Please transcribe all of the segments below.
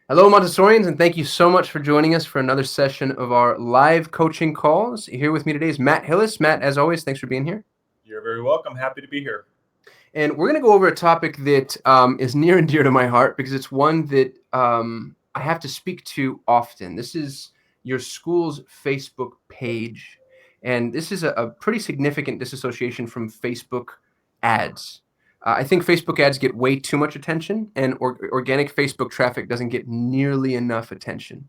Hello, Montessorians, and thank you so much for joining us for another session of our live coaching calls. Here with me today is Matt Hillis. Matt, as always, thanks for being here. You're very welcome. Happy to be here. And we're going to go over a topic that is near and dear to my heart because it's one that I have to speak to often. This is your school's Facebook page. And this is a pretty significant disassociation from Facebook ads. I think Facebook ads get way too much attention, and organic Facebook traffic doesn't get nearly enough attention.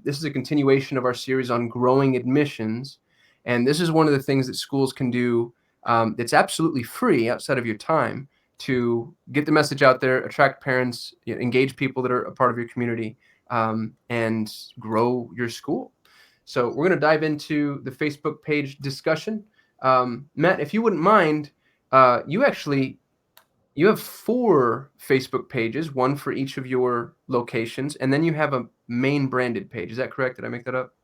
This is a continuation of our series on growing admissions. And this is one of the things that schools can do that's absolutely free outside of your time to get the message out there, attract parents, engage people that are a part of your community, and grow your school. So we're going to dive into the Facebook page discussion. Matt, if you wouldn't mind, you have 4 Facebook pages, one for each of your locations, and then you have a main branded page. Is that correct? Did I make that up?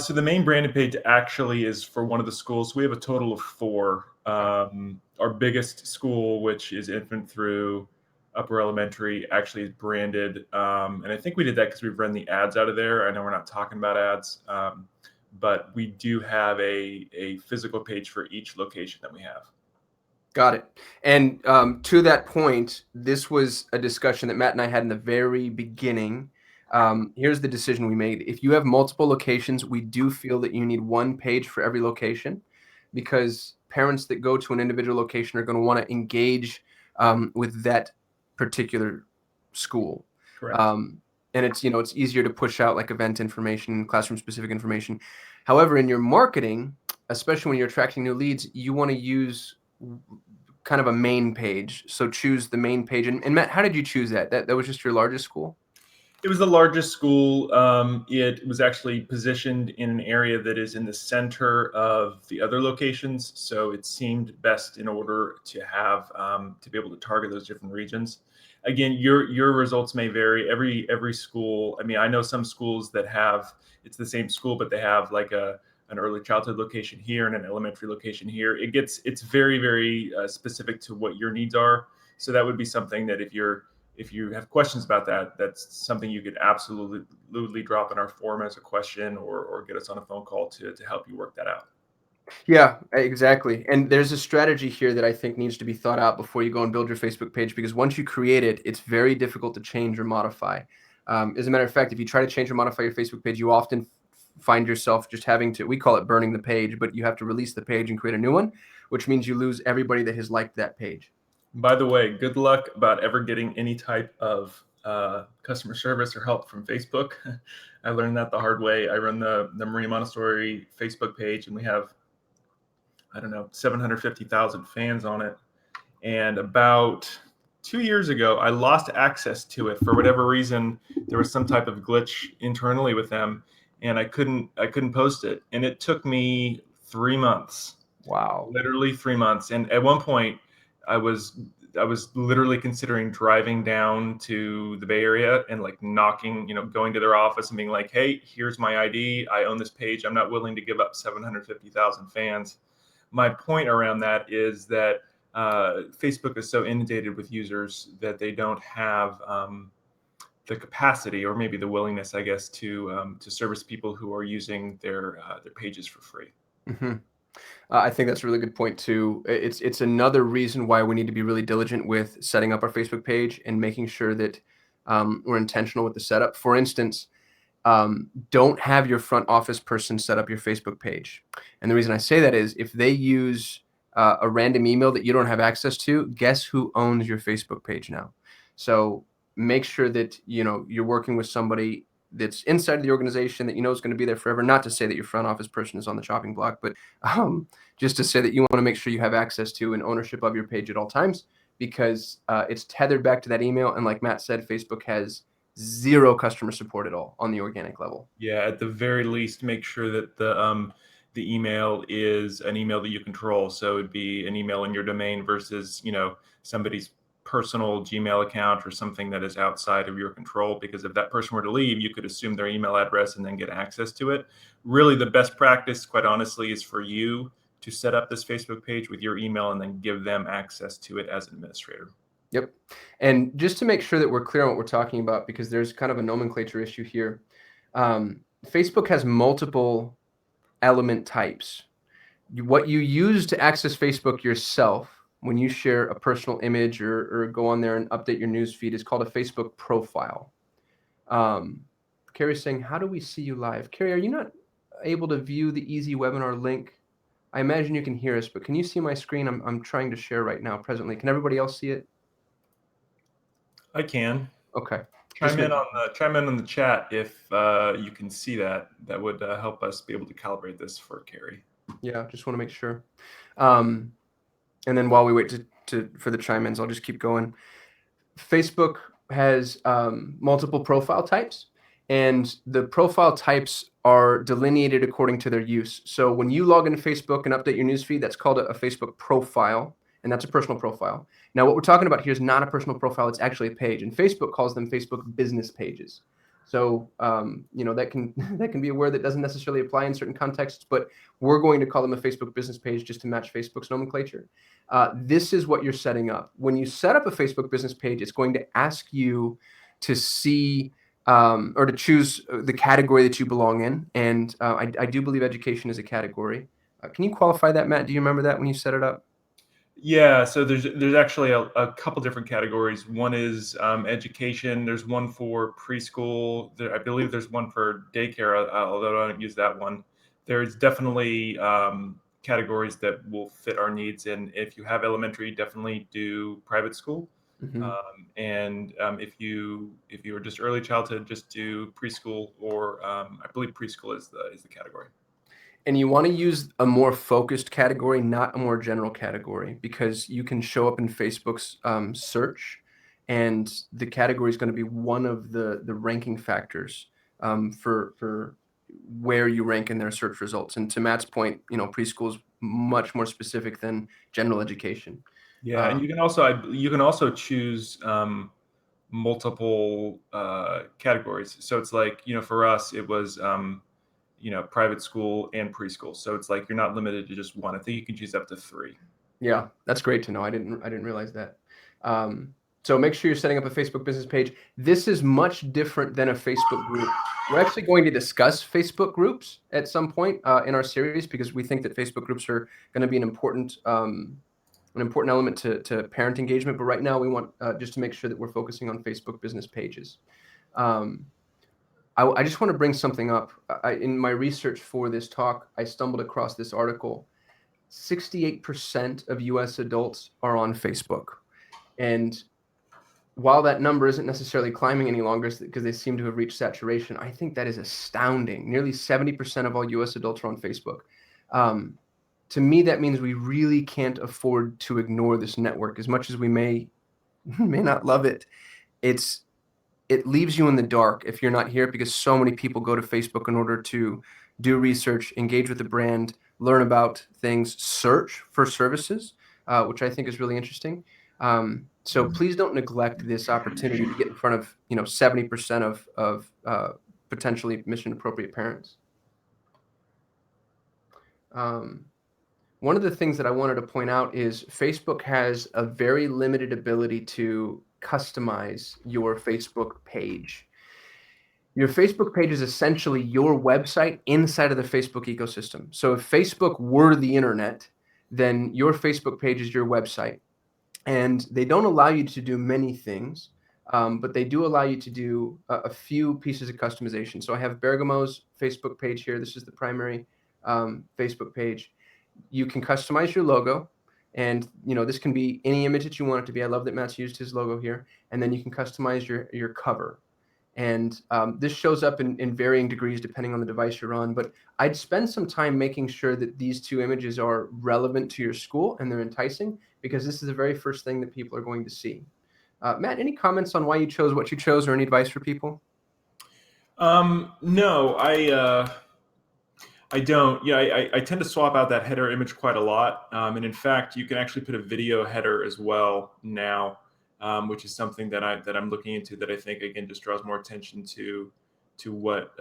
So the main branded page actually is for one of the schools. We have a total of 4. Our biggest school, which is infant through upper elementary, actually is branded. And I think we did that because we've run the ads out of there. I know we're not talking about ads, but we do have a physical page for each location that we have. Got it. And to that point, this was a discussion that Matt and I had in the very beginning. Here's the decision we made. If you have multiple locations, we do feel that you need one page for every location because parents that go to an individual location are going to want to engage with that particular school. Correct. And it's easier to push out like event information, classroom specific information. However, in your marketing, especially when you're attracting new leads, you want to use kind of a main page. So choose the main page. And Matt, how did you choose that? That was just your largest school? It was the largest school. It was actually positioned in an area that is in the center of the other locations, so it seemed best in order to have to be able to target those different regions. Again, your results may vary. Every school. I mean, I know some schools that have it's the same school, but they have like an early childhood location here and an elementary location here. It's very specific to what your needs are. So that would be something that if you have questions about that, that's something you could absolutely drop in our forum as a question or get us on a phone call to help you work that out. Yeah, exactly. And there's a strategy here that I think needs to be thought out before you go and build your Facebook page, because once you create it, it's very difficult to change or modify. As a matter of fact, if you try to change or modify your Facebook page, you often find yourself just having to, we call it burning the page, but you have to release the page and create a new one, which means you lose everybody that has liked that page. By the way, good luck about ever getting any type of customer service or help from Facebook. I learned that the hard way. I run the Maria Montessori Facebook page, and we have, I don't know, 750,000 fans on it. And about 2 years ago, I lost access to it for whatever reason. There was some type of glitch internally with them, and I couldn't post it. And it took me 3 months. Wow. Literally 3 months. And at one point, I was literally considering driving down to the Bay Area and like knocking, going to their office and being like, "Hey, here's my ID. I own this page. I'm not willing to give up 750,000 fans." My point around that is that Facebook is so inundated with users that they don't have the capacity or maybe the willingness, I guess, to service people who are using their pages for free. Mm-hmm. I think that's a really good point too. It's another reason why we need to be really diligent with setting up our Facebook page and making sure that we're intentional with the setup. For instance, don't have your front office person set up your Facebook page. And the reason I say that is if they use a random email that you don't have access to, guess who owns your Facebook page now? So make sure that you're working with somebody that's inside of the organization that is going to be there forever. Not to say that your front office person is on the chopping block, but just to say that you want to make sure you have access to and ownership of your page at all times, because it's tethered back to that email. And like Matt said, Facebook has zero customer support at all on the organic level. Yeah, at the very least, make sure that the email is an email that you control. So it'd be an email in your domain versus somebody's personal Gmail account or something that is outside of your control. Because if that person were to leave, you could assume their email address and then get access to it. Really, the best practice, quite honestly, is for you to set up this Facebook page with your email and then give them access to it as an administrator. Yep. And just to make sure that we're clear on what we're talking about, because there's kind of a nomenclature issue here. Facebook has multiple element types. What you use to access Facebook yourself when you share a personal image or go on there and update your news feed is called a Facebook profile. Carrie's saying, how do we see you live? Carrie, are you not able to view the easy webinar link? I imagine you can hear us, but can you see my screen? I'm trying to share right now presently. Can everybody else see it? I can. Okay. Chime in on the chat if you can see that. That would help us be able to calibrate this for Carrie. Yeah, just want to make sure. And then while we wait for the chime-ins, I'll just keep going. Facebook has multiple profile types, and the profile types are delineated according to their use. So when you log into Facebook and update your newsfeed, that's called a Facebook profile, and that's a personal profile. Now, what we're talking about here is not a personal profile; it's actually a page, and Facebook calls them Facebook business pages. So that can that can be a word that doesn't necessarily apply in certain contexts, but we're going to call them a Facebook business page just to match Facebook's nomenclature. This is what you're setting up. When you set up a Facebook business page, it's going to ask you to see or to choose the category that you belong in. And I do believe education is a category. Can you qualify that, Matt? Do you remember that when you set it up? Yeah, so there's actually a couple different categories. One is education. There's one for preschool. I believe there's one for daycare, although I don't use that one. There's definitely categories that will fit our needs. And if you have elementary, definitely do private school. Mm-hmm. If you are just early childhood, just do preschool, or I believe preschool is the category. And you want to use a more focused category, not a more general category, because you can show up in Facebook's search, and the category is going to be one of the ranking factors for where you rank in their search results. And to Matt's point, preschool is much more specific than general education. Yeah, and you can also choose multiple categories. So it's like, for us, it was private school and preschool. So it's like you're not limited to just one. I think you can choose up to 3. Yeah, that's great to know. I didn't realize that. So make sure you're setting up a Facebook business page. This is much different than a Facebook group. We're actually going to discuss Facebook groups at some point in our series, because we think that Facebook groups are going to be an important element to parent engagement. But right now, we want just to make sure that we're focusing on Facebook business pages. I just want to bring something up. In my research for this talk, I stumbled across this article. 68% of US adults are on Facebook. And while that number isn't necessarily climbing any longer because they seem to have reached saturation, I think that is astounding. Nearly 70% of all US adults are on Facebook. To me, that means we really can't afford to ignore this network. As much as we may not love it, it leaves you in the dark if you're not here, because so many people go to Facebook in order to do research, engage with the brand, learn about things, search for services, which I think is really interesting. So please don't neglect this opportunity to get in front of 70% of potentially mission appropriate parents. One of the things that I wanted to point out is Facebook has a very limited ability to customize your Facebook page. Your Facebook page is essentially your website inside of the Facebook ecosystem. So if Facebook were the internet, then your Facebook page is your website. And they don't allow you to do many things, but they do allow you to do a few pieces of customization. So I have Bergamo's Facebook page here. This is the primary Facebook page. You can customize your logo, and this can be any image that you want it to be. I love that Matt's used his logo here. And then you can customize your cover. And this shows up in varying degrees depending on the device you're on. But I'd spend some time making sure that these two images are relevant to your school and they're enticing, because this is the very first thing that people are going to see. Matt, any comments on why you chose what you chose, or any advice for people? No, I don't. Yeah, I tend to swap out that header image quite a lot. And in fact, you can actually put a video header as well now, which is something that I'm looking into, that I think, again, just draws more attention to what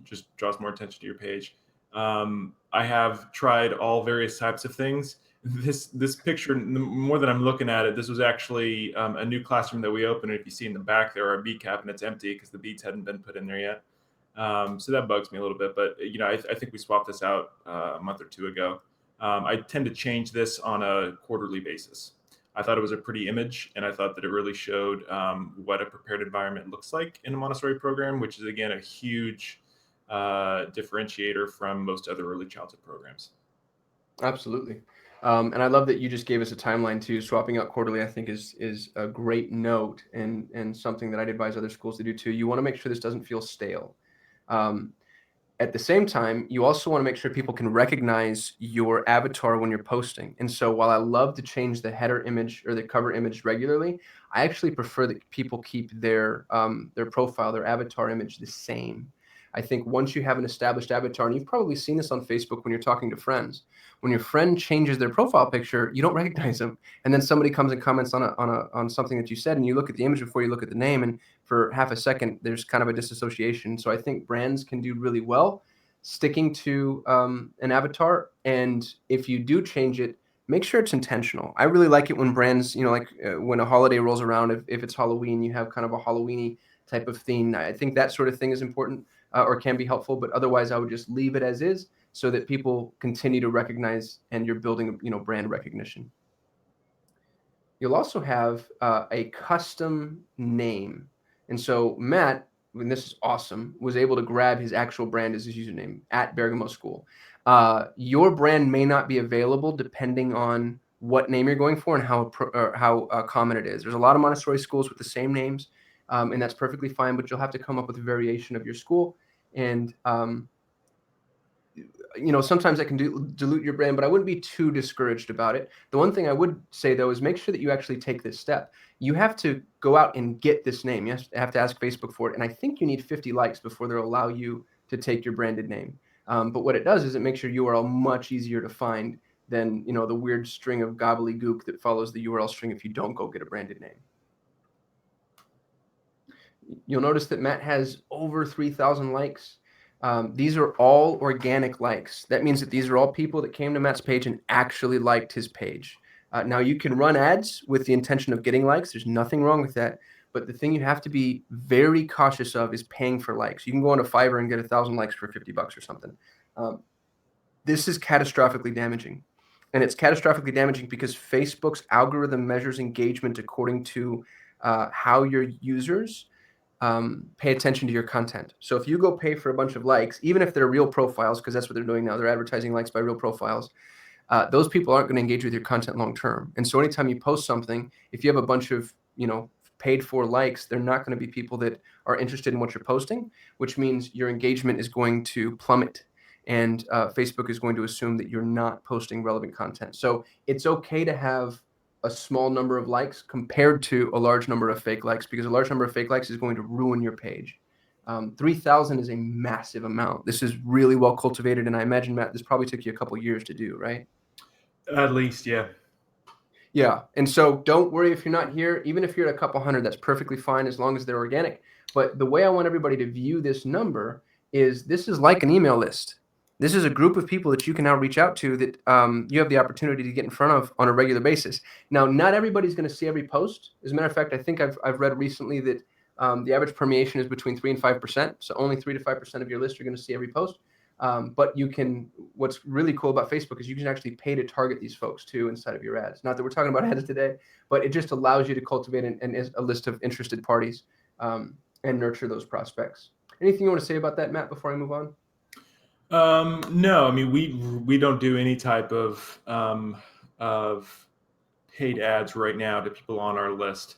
just draws more attention to your page. I have tried all various types of things, This picture, the more that I'm looking at it, this was actually a new classroom that we opened. And if you see in the back there, our bead cabinet's empty because the beads hadn't been put in there yet. So that bugs me a little bit. But I think we swapped this out a month or two ago. I tend to change this on a quarterly basis. I thought it was a pretty image, and I thought that it really showed what a prepared environment looks like in a Montessori program, which is, again, a huge differentiator from most other early childhood programs. Absolutely. And I love that you just gave us a timeline too. Swapping out quarterly, I think, is a great note, and something that I'd advise other schools to do too. You want to make sure this doesn't feel stale. Um, At the same time, you also want to make sure people can recognize your avatar when you're posting. And so while I love to change the header image or the cover image regularly, I actually prefer that people keep their profile, their avatar image the same. I think once you have an established avatar, and you've probably seen this on Facebook when you're talking to friends, when your friend changes their profile picture, you don't recognize them. And then somebody comes and comments on something that you said, and you look at the image before you look at the name, and for half a second, there's kind of a disassociation. So I think brands can do really well sticking to an avatar. And if you do change it, make sure it's intentional. I really like it when brands, like when a holiday rolls around, if it's Halloween, you have kind of a Halloweeny type of theme. I think that sort of thing is important or can be helpful. But otherwise, I would just leave it as is so that people continue to recognize and you're building, brand recognition. You'll also have a custom name. And so Matt, and this is awesome, was able to grab his actual brand as his username at Bergamo School. Your brand may not be available depending on what name you're going for and how common it is. There's a lot of Montessori schools with the same names, and that's perfectly fine, but you'll have to come up with a variation of your school. And sometimes that can dilute your brand, but I wouldn't be too discouraged about it. The one thing I would say, though, is make sure that you actually take this step. You have to go out and get this name. You have to ask Facebook for it. And I think you need 50 likes before they'll allow you to take your branded name. But what it does is it makes your URL much easier to find than, the weird string of gobbledygook that follows the URL string if you don't go get a branded name. You'll notice that Matt has over 3,000 likes. These are all organic likes. That means that these are all people that came to Matt's page and actually liked his page. Now, you can run ads with the intention of getting likes. There's nothing wrong with that. But the thing you have to be very cautious of is paying for likes. You can go on to Fiverr and get 1,000 likes for $50 or something. This is catastrophically damaging. And it's catastrophically damaging because Facebook's algorithm measures engagement according to how your users pay attention to your content. So if you go pay for a bunch of likes, even if they're real profiles, because that's what they're doing now, they're advertising likes by real profiles, those people aren't going to engage with your content long term. And so anytime you post something, if you have a bunch of, paid for likes, they're not going to be people that are interested in what you're posting, which means your engagement is going to plummet. And Facebook is going to assume that you're not posting relevant content. So it's okay to have a small number of likes compared to a large number of fake likes, because a large number of fake likes is going to ruin your page. 3,000 is a massive amount. This is really well cultivated. And I imagine, Matt, this probably took you a couple years to do, right? At least, yeah. Yeah. And so don't worry if you're not here. Even if you're at a couple hundred, that's perfectly fine as long as they're organic. But the way I want everybody to view this number is this is like an email list. This is a group of people that you can now reach out to that you have the opportunity to get in front of on a regular basis. Now, not everybody's going to see every post. As a matter of fact, I think I've read recently that the average permeation is between 3 and 5%. So only 3 to 5% of your list are going to see every post. But what's really cool about Facebook is you can actually pay to target these folks too inside of your ads. Not that we're talking about ads today, but it just allows you to cultivate a list of interested parties and nurture those prospects. Anything you want to say about that, Matt, before I move on? No, I mean, we don't do any type of paid ads right now to people on our list.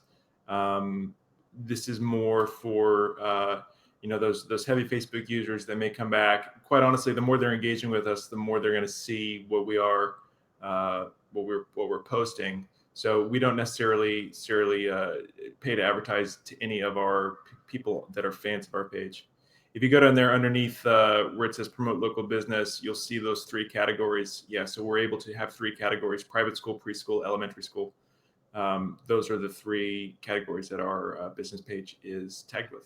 This is more for those heavy Facebook users that may come back. Quite honestly, the more they're engaging with us, the more they're going to see what we're posting. So we don't necessarily pay to advertise to any of our people that are fans of our page. If you go down there underneath where it says promote local business, you'll see those 3 categories. Yeah, so we're able to have 3 categories: private school, preschool, elementary school. Those are the 3 categories that our business page is tagged with.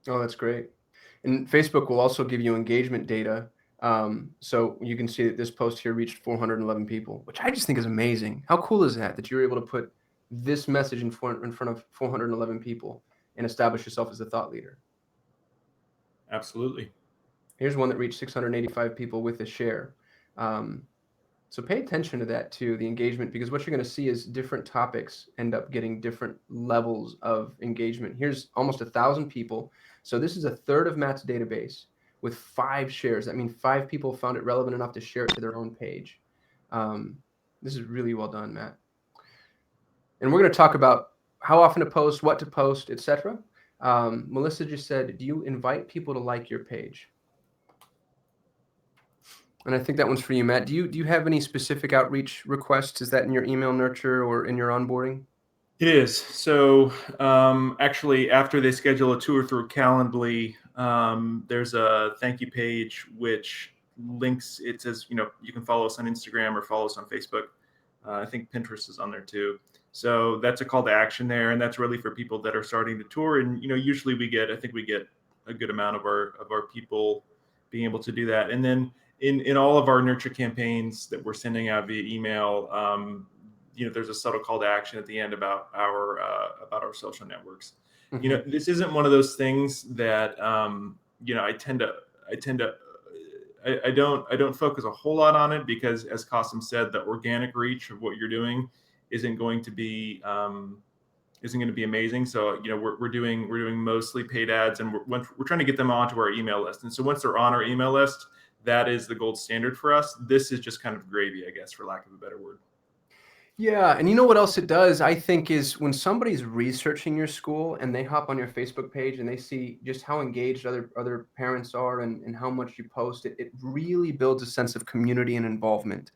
Oh, that's great. And Facebook will also give you engagement data So you can see that this post here reached 411 people, which I just think is amazing. How cool is that you're able to put this message in front of 411 people and establish yourself as a thought leader? Absolutely. Here's one that reached 685 people with a share. Um, so pay attention to that too, the engagement, because what you're going to see is different topics end up getting different levels of engagement. Here's almost 1,000 people. So this is a third of Matt's database with 5 shares. That means 5 people found it relevant enough to share it to their own page. This is really well done, Matt. And we're going to talk about how often to post, what to post, etc. Melissa just said, do you invite people to like your page? And I think that one's for you, Matt. Do you have any specific outreach requests? Is that in your email nurture or in your onboarding? It is. So actually, after they schedule a tour through Calendly, there's a thank you page which links. It says, you can follow us on Instagram or follow us on Facebook. I think Pinterest is on there too. So that's a call to action there, and that's really for people that are starting the tour. And usually I think we get a good amount of our people being able to do that. And then in all of our nurture campaigns that we're sending out via email, there's a subtle call to action at the end about our social networks. Mm-hmm. This isn't one of those things that I don't focus a whole lot on it, because, as Qasim said, the organic reach of what you're doing isn't going to be amazing. So we're doing mostly paid ads, and we're trying to get them onto our email list. And so once they're on our email list, that is the gold standard for us. This is just kind of gravy, I guess, for lack of a better word. Yeah, and you know what else it does, I think, is when somebody's researching your school and they hop on your Facebook page and they see just how engaged other parents are and how much you post, it really builds a sense of community and involvement.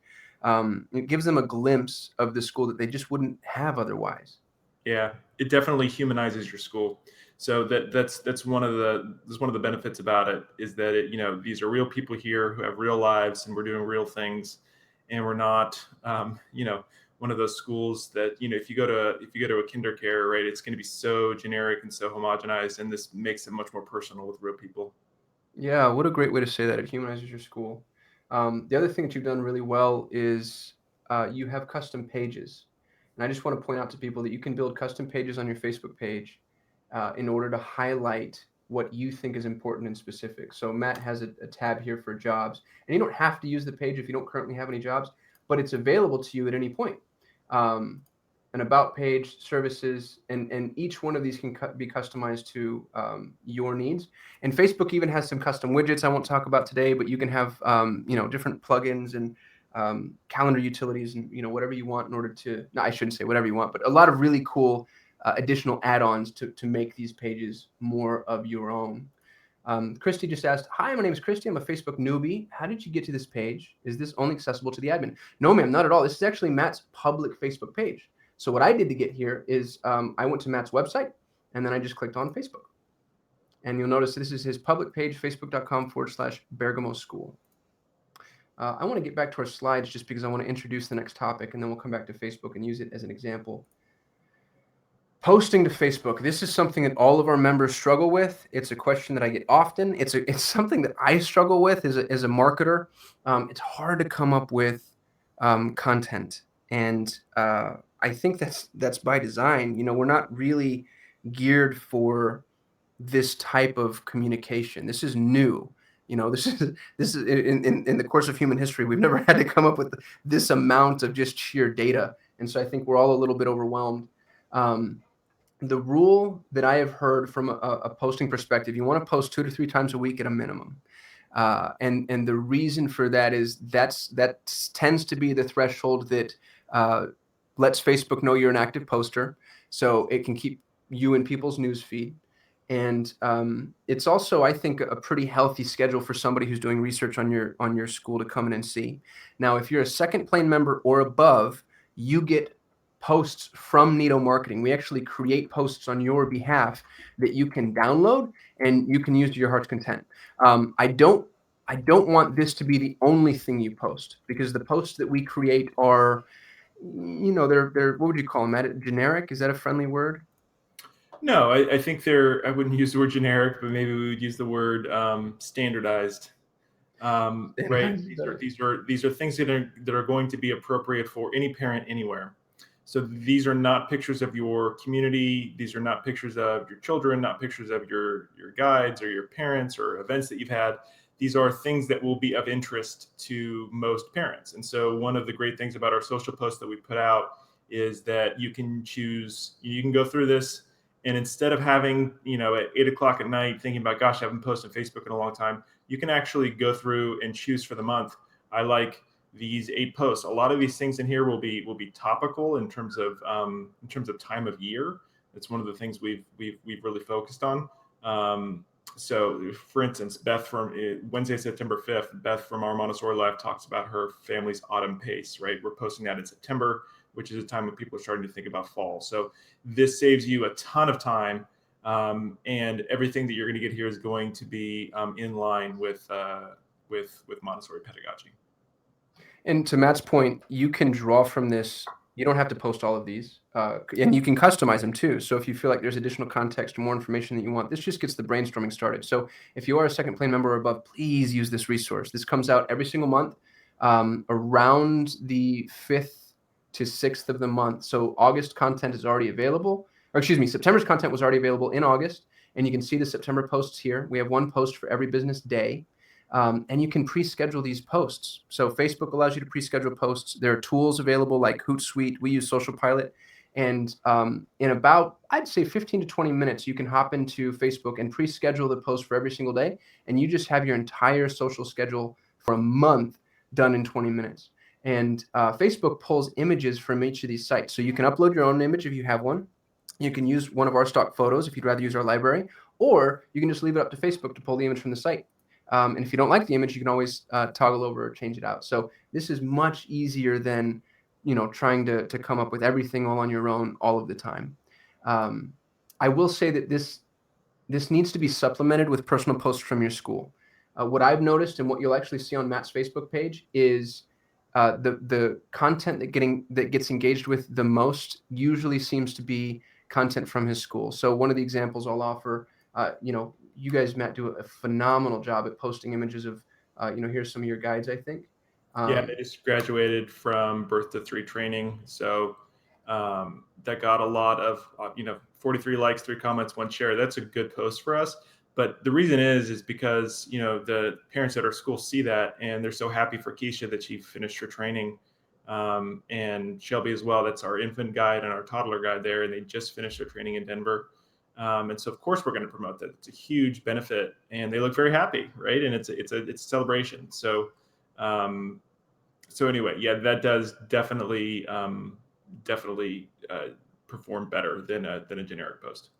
It gives them a glimpse of the school that they just wouldn't have otherwise. Yeah, it definitely humanizes your school. So that's one of the benefits about it, is that these are real people here who have real lives, and we're doing real things, and we're not one of those schools that if you go to a kinder care, right, it's going to be so generic and so homogenized, and this makes it much more personal with real people. Yeah, what a great way to say that. It humanizes your school. The other thing that you've done really well is you have custom pages. And I just want to point out to people that you can build custom pages on your Facebook page in order to highlight what you think is important and specific. So Matt has a tab here for jobs, and you don't have to use the page if you don't currently have any jobs, but it's available to you at any point. An about page, services, and each one of these can be customized to your needs. And Facebook even has some custom widgets I won't talk about today, but you can have different plugins and calendar utilities and whatever you want in order to. No, I shouldn't say whatever you want, but a lot of really cool additional add-ons to make these pages more of your own. Christy just asked, hi, my name is Christy. I'm a Facebook newbie. How did you get to this page? Is this only accessible to the admin? No, ma'am, not at all. This is actually Matt's public Facebook page. So what I did to get here is I went to Matt's website, and then I just clicked on Facebook. And you'll notice this is his public page, facebook.com/Bergamo School. I want to get back to our slides just because I want to introduce the next topic, and then we'll come back to Facebook and use it as an example. Posting to Facebook. This is something that all of our members struggle with. It's a question that I get often. It's something that I struggle with as a marketer. It's hard to come up with content, and I think that's by design. We're not really geared for this type of communication. This is new. This is in the course of human history, we've never had to come up with this amount of just sheer data, and so I think we're all a little bit overwhelmed. The rule that I have heard from a posting perspective, you want to post 2 to 3 times a week at a minimum. And the reason for that is that tends to be the threshold that lets Facebook know you're an active poster, so it can keep you in people's news feed. And it's also, I think, a pretty healthy schedule for somebody who's doing research on your school to come in and see. Now, if you're a second plane member or above, you get posts from Neato Marketing. We actually create posts on your behalf that you can download and you can use to your heart's content. I don't want this to be the only thing you post, because the posts that we create are, they're what would you call them, Matt? Generic? Is that a friendly word? No, I think I wouldn't use the word generic, but maybe we would use the word standardized. Right? Better. These are things that are going to be appropriate for any parent anywhere. So these are not pictures of your community. These are not pictures of your children, not pictures of your guides or your parents or events that you've had. These are things that will be of interest to most parents. And so one of the great things about our social posts that we put out is that you can choose, you can go through this, and instead of having, at 8 o'clock at night thinking about, gosh, I haven't posted on Facebook in a long time, you can actually go through and choose for the month. I like these 8 posts. A lot of these things in here will be topical in terms of time of year. It's one of the things we've really focused on. So, for instance, Beth from Wednesday, September 5th, Beth from our Montessori Life talks about her family's autumn pace. Right, we're posting that in September, which is a time when people are starting to think about fall. So this saves you a ton of time, and everything that you're going to get here is going to be in line with Montessori pedagogy. And to Matt's point, you can draw from this. You don't have to post all of these, and you can customize them too. So if you feel like there's additional context or more information that you want, this just gets the brainstorming started. So if you are a second plane member or above, please use this resource. This comes out every single month, around the 5th to 6th of the month. So August content is already available, or excuse me, September's content was already available in August, and you can see the September posts here. We have one post for every business day. And you can pre-schedule these posts. So Facebook allows you to pre-schedule posts. There are tools available like Hootsuite. We use Social Pilot. And in about, I'd say 15 to 20 minutes, you can hop into Facebook and pre-schedule the post for every single day. And you just have your entire social schedule for a month done in 20 minutes. And Facebook pulls images from each of these sites. So you can upload your own image if you have one. You can use one of our stock photos if you'd rather use our library, or you can just leave it up to Facebook to pull the image from the site. And if you don't like the image, you can always toggle over or change it out. So this is much easier than, trying to come up with everything all on your own all of the time. I will say that this needs to be supplemented with personal posts from your school. What I've noticed and what you'll actually see on Matt's Facebook page is the content that gets engaged with the most usually seems to be content from his school. So one of the examples I'll offer, you guys, Matt, do a phenomenal job at posting images of, here's some of your guides, I think. Yeah, they just graduated from birth to 3 training. So that got a lot of, 43 likes, 3 comments, 1 share. That's a good post for us. But the reason is because, the parents at our school see that and they're so happy for Keisha that she finished her training. And Shelby as well. That's our infant guide and our toddler guide there. And they just finished their training in Denver. And so of course we're going to promote that. It's a huge benefit and they look very happy. Right. And it's a celebration. So, anyway, yeah, that does definitely perform better than a generic post.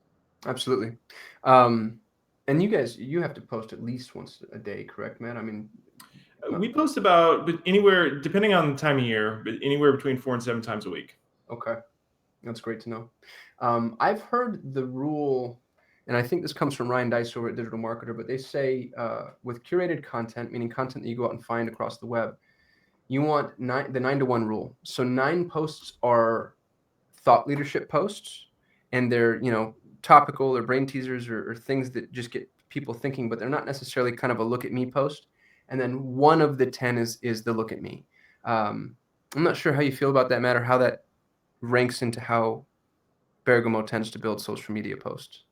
Absolutely. And you have to post at least once a day, correct, Matt? I mean, we post about anywhere, depending on the time of year, but anywhere between 4 and 7 times a week. Okay. That's great to know. I've heard the rule, and I think this comes from Ryan Dice over at Digital Marketer, but they say with curated content, meaning content that you go out and find across the web, you want the 9-to-1 rule. So 9 posts are thought leadership posts, and they're, topical or brain teasers or things that just get people thinking, but they're not necessarily kind of a look at me post. And then 1 of the 10 is the look at me. I'm not sure how you feel about that, Matt, or how that ranks into how Bergamo tends to build social media posts.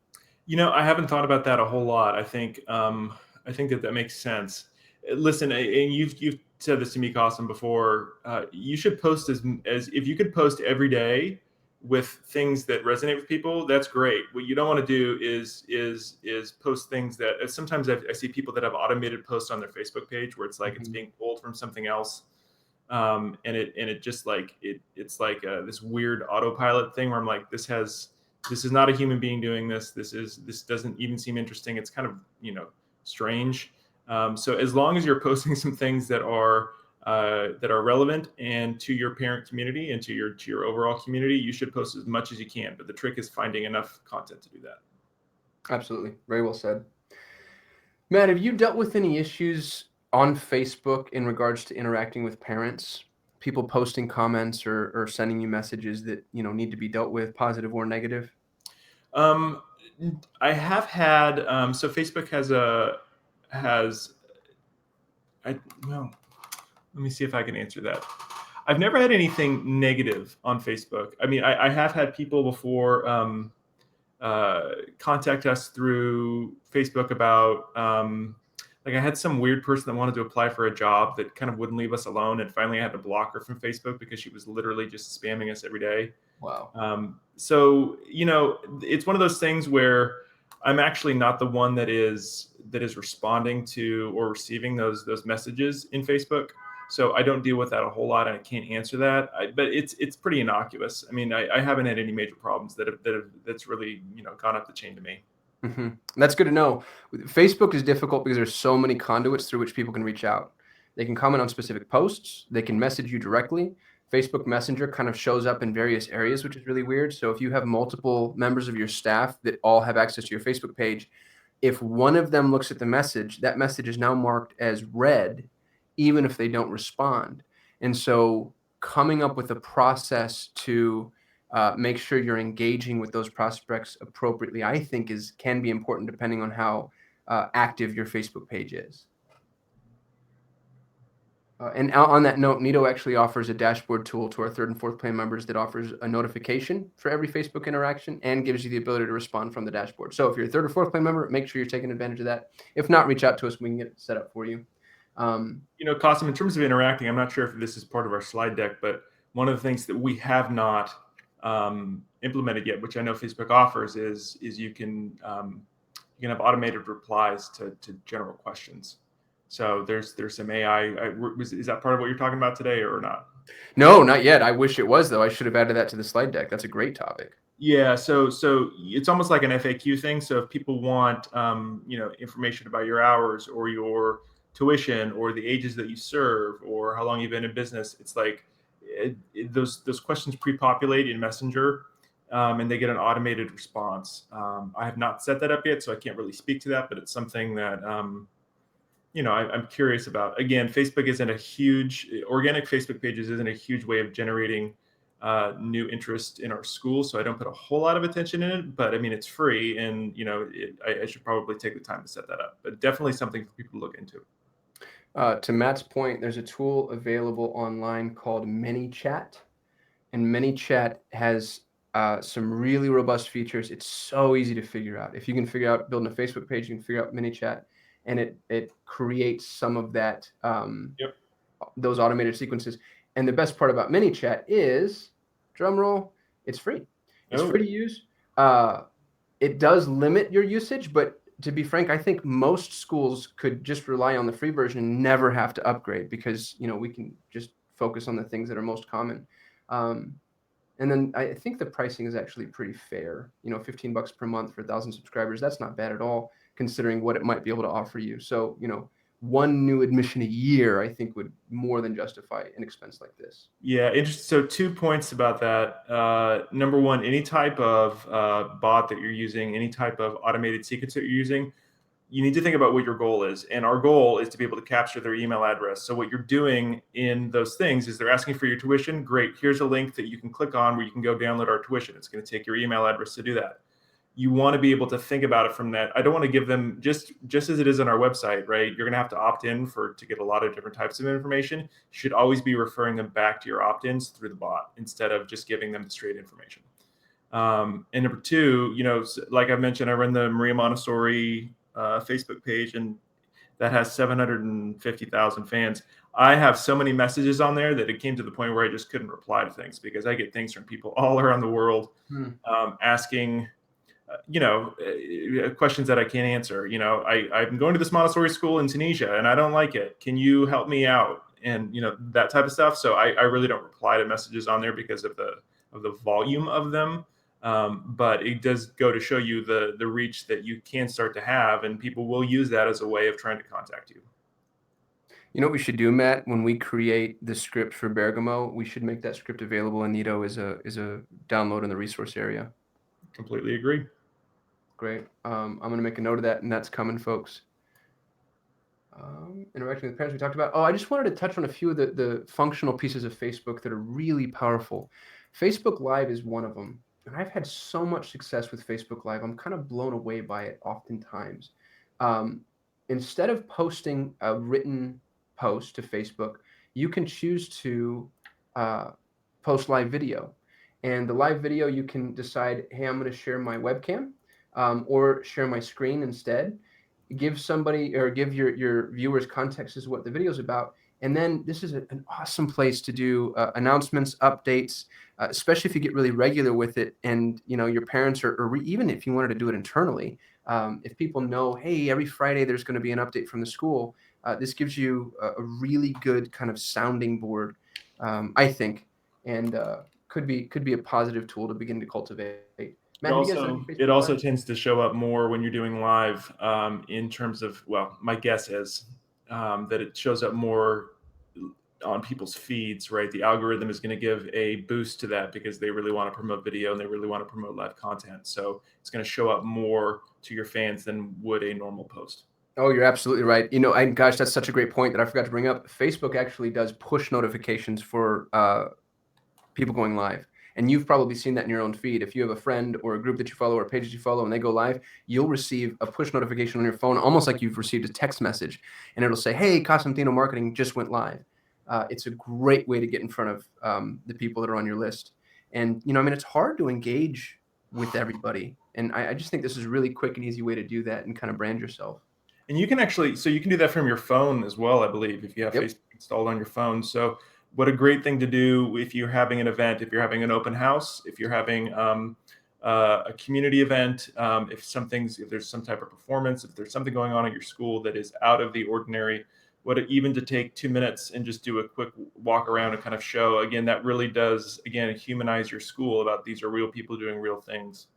I haven't thought about that a whole lot. I think that makes sense. Listen, and you've said this to me, Costin, before. You should post as if you could post every day with things that resonate with people. That's great. What you don't want to do is post things that sometimes I see people that have automated posts on their Facebook page where it's like it's being pulled from something else. And it just it's like this weird autopilot thing where I'm like, this is not a human being doing this. This doesn't even seem interesting. It's kind of strange. So as long as you're posting some things that are relevant and to your parent community and to your overall community, you should post as much as you can. But the trick is finding enough content to do that. Absolutely, very well said. Matt, have you dealt with any issues on Facebook in regards to interacting with parents? People posting comments or sending you messages that need to be dealt with, positive or negative? I have had so Facebook has Well, let me see if I can answer that. I've never had anything negative on Facebook. I mean, I have had people before contact us through Facebook about like I had some weird person that wanted to apply for a job that kind of wouldn't leave us alone, and finally I had to block her from Facebook because she was literally just spamming us every day. Wow. So it's one of those things where I'm actually not the one that is responding to or receiving those messages in Facebook. So I don't deal with that a whole lot, and I can't answer that. But it's pretty innocuous. I mean, I haven't had any major problems that's really gone up the chain to me. Mm-hmm. That's good to know. Facebook is difficult because there's so many conduits through which people can reach out. They can comment on specific posts. They can message you directly. Facebook Messenger kind of shows up in various areas, which is really weird. So if you have multiple members of your staff that all have access to your Facebook page, if one of them looks at the message, that message is now marked as read, even if they don't respond. And so coming up with a process to make sure you're engaging with those prospects appropriately, I think can be important depending on how active your Facebook page is. And on that note, Nito actually offers a dashboard tool to our third and fourth plan members that offers a notification for every Facebook interaction and gives you the ability to respond from the dashboard. So if you're a third or fourth plan member, make sure you're taking advantage of that. If not, reach out to us and we can get it set up for you. Qasim, in terms of interacting, I'm not sure if this is part of our slide deck, but one of the things that we have not implemented yet, which I know Facebook offers, is you can have automated replies to general questions. So there's some AI. Is that part of what you're talking about today or not? No, not yet. I wish it was, though. I should have added that to the slide deck. That's a great topic. Yeah, so it's almost like an FAQ thing. So if people want information about your hours or your tuition or the ages that you serve or how long you've been in business, it's like those questions pre-populate in Messenger, and they get an automated response. I have not set that up yet, so I can't really speak to that, but it's something that I'm curious about. Again, organic Facebook pages isn't a huge way of generating new interest in our school, so I don't put a whole lot of attention in it. But I mean, it's free, and I should probably take the time to set that up. But definitely something for people to look into. To Matt's point, there's a tool available online called MiniChat, and MiniChat has some really robust features. It's so easy to figure out. If you can figure out building a Facebook page, you can figure out MiniChat, and it creates some of that those automated sequences. And the best part about MiniChat is, drum roll, it's free. It's free to use. It does limit your usage, but to be frank, I think most schools could just rely on the free version and never have to upgrade because we can just focus on the things that are most common. And then I think the pricing is actually pretty fair. $15 per month for 1,000 subscribers. That's not bad at all, considering what it might be able to offer you. So, one new admission a year, I think, would more than justify an expense like this. Yeah, interesting. So 2 points about that. Number one, any type of bot that you're using, any type of automated sequence that you're using, you need to think about what your goal is. And our goal is to be able to capture their email address. So what you're doing in those things is they're asking for your tuition. Great. Here's a link that you can click on where you can go download our tuition. It's going to take your email address to do that. You want to be able to think about it from that. I don't want to give them just as it is on our website, right? You're going to have to opt in to get a lot of different types of information. You should always be referring them back to your opt-ins through the bot instead of just giving them the straight information. And number two, like I mentioned, I run the Maria Montessori Facebook page, and that has 750,000 fans. I have so many messages on there that it came to the point where I just couldn't reply to things because I get things from people all around the world asking questions that I can't answer. I'm going to this Montessori school in Tunisia and I don't like it. Can you help me out? And that type of stuff. So I really don't reply to messages on there because of the volume of them. But it does go to show you the reach that you can start to have, and people will use that as a way of trying to contact you. You know what we should do, Matt? When we create the script for Bergamo, we should make that script available in Nito as a download in the resource area. Completely agree. Great. I'm going to make a note of that, and that's coming, folks. Interacting with parents we talked about. I just wanted to touch on a few of the functional pieces of Facebook that are really powerful. Facebook Live is one of them. And I've had so much success with Facebook Live. I'm kind of blown away by it oftentimes. Instead of posting a written post to Facebook, you can choose to uh, post live video. And the live video, you can decide, hey, I'm going to share my webcam or share my screen instead. Give somebody or give your viewers context as to what the video is about. And then this is an awesome place to do announcements, updates, especially if you get really regular with it. And your parents or even if you wanted to do it internally, if people know, hey, every Friday there's going to be an update from the school, this gives you a really good kind of sounding board, I think, and could be a positive tool to begin to cultivate. Matt, have you guys done any Facebook It Live? also tends to show up more when you're doing live, in terms of, well, my guess is that it shows up more on people's feeds, right? The algorithm is going to give a boost to that because they really want to promote video and they really want to promote live content. So it's going to show up more to your fans than would a normal post. Oh, you're absolutely right. And gosh, that's such a great point that I forgot to bring up. Facebook actually does push notifications for people going live. And you've probably seen that in your own feed. If you have a friend or a group that you follow or pages you follow and they go live, you'll receive a push notification on your phone, almost like you've received a text message. And it'll say, hey, Cosentino Marketing just went live. It's a great way to get in front of the people that are on your list. And, it's hard to engage with everybody. And I just think this is a really quick and easy way to do that and kind of brand yourself. And you can do that from your phone as well, I believe, if you have Yep. Facebook installed on your phone. So what a great thing to do if you're having an event, if you're having an open house, if you're having a community event, if there's some type of performance, if there's something going on at your school that is out of the ordinary, even to take 2 minutes and just do a quick walk around and kind of show, again, that really does, again, humanize your school about these are real people doing real things.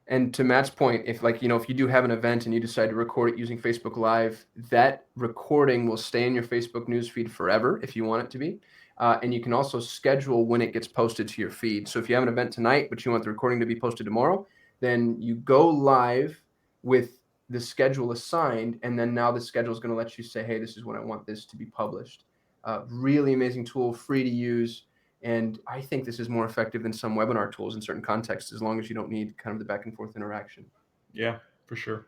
And to Matt's point, if you do have an event and you decide to record it using Facebook Live, that recording will stay in your Facebook newsfeed forever if you want it to be. And you can also schedule when it gets posted to your feed. So if you have an event tonight, but you want the recording to be posted tomorrow, then you go live with the schedule assigned. And then now the schedule is going to let you say, hey, this is when I want this to be published. Really amazing tool, free to use. And I think this is more effective than some webinar tools in certain contexts, as long as you don't need kind of the back and forth interaction. Yeah, for sure.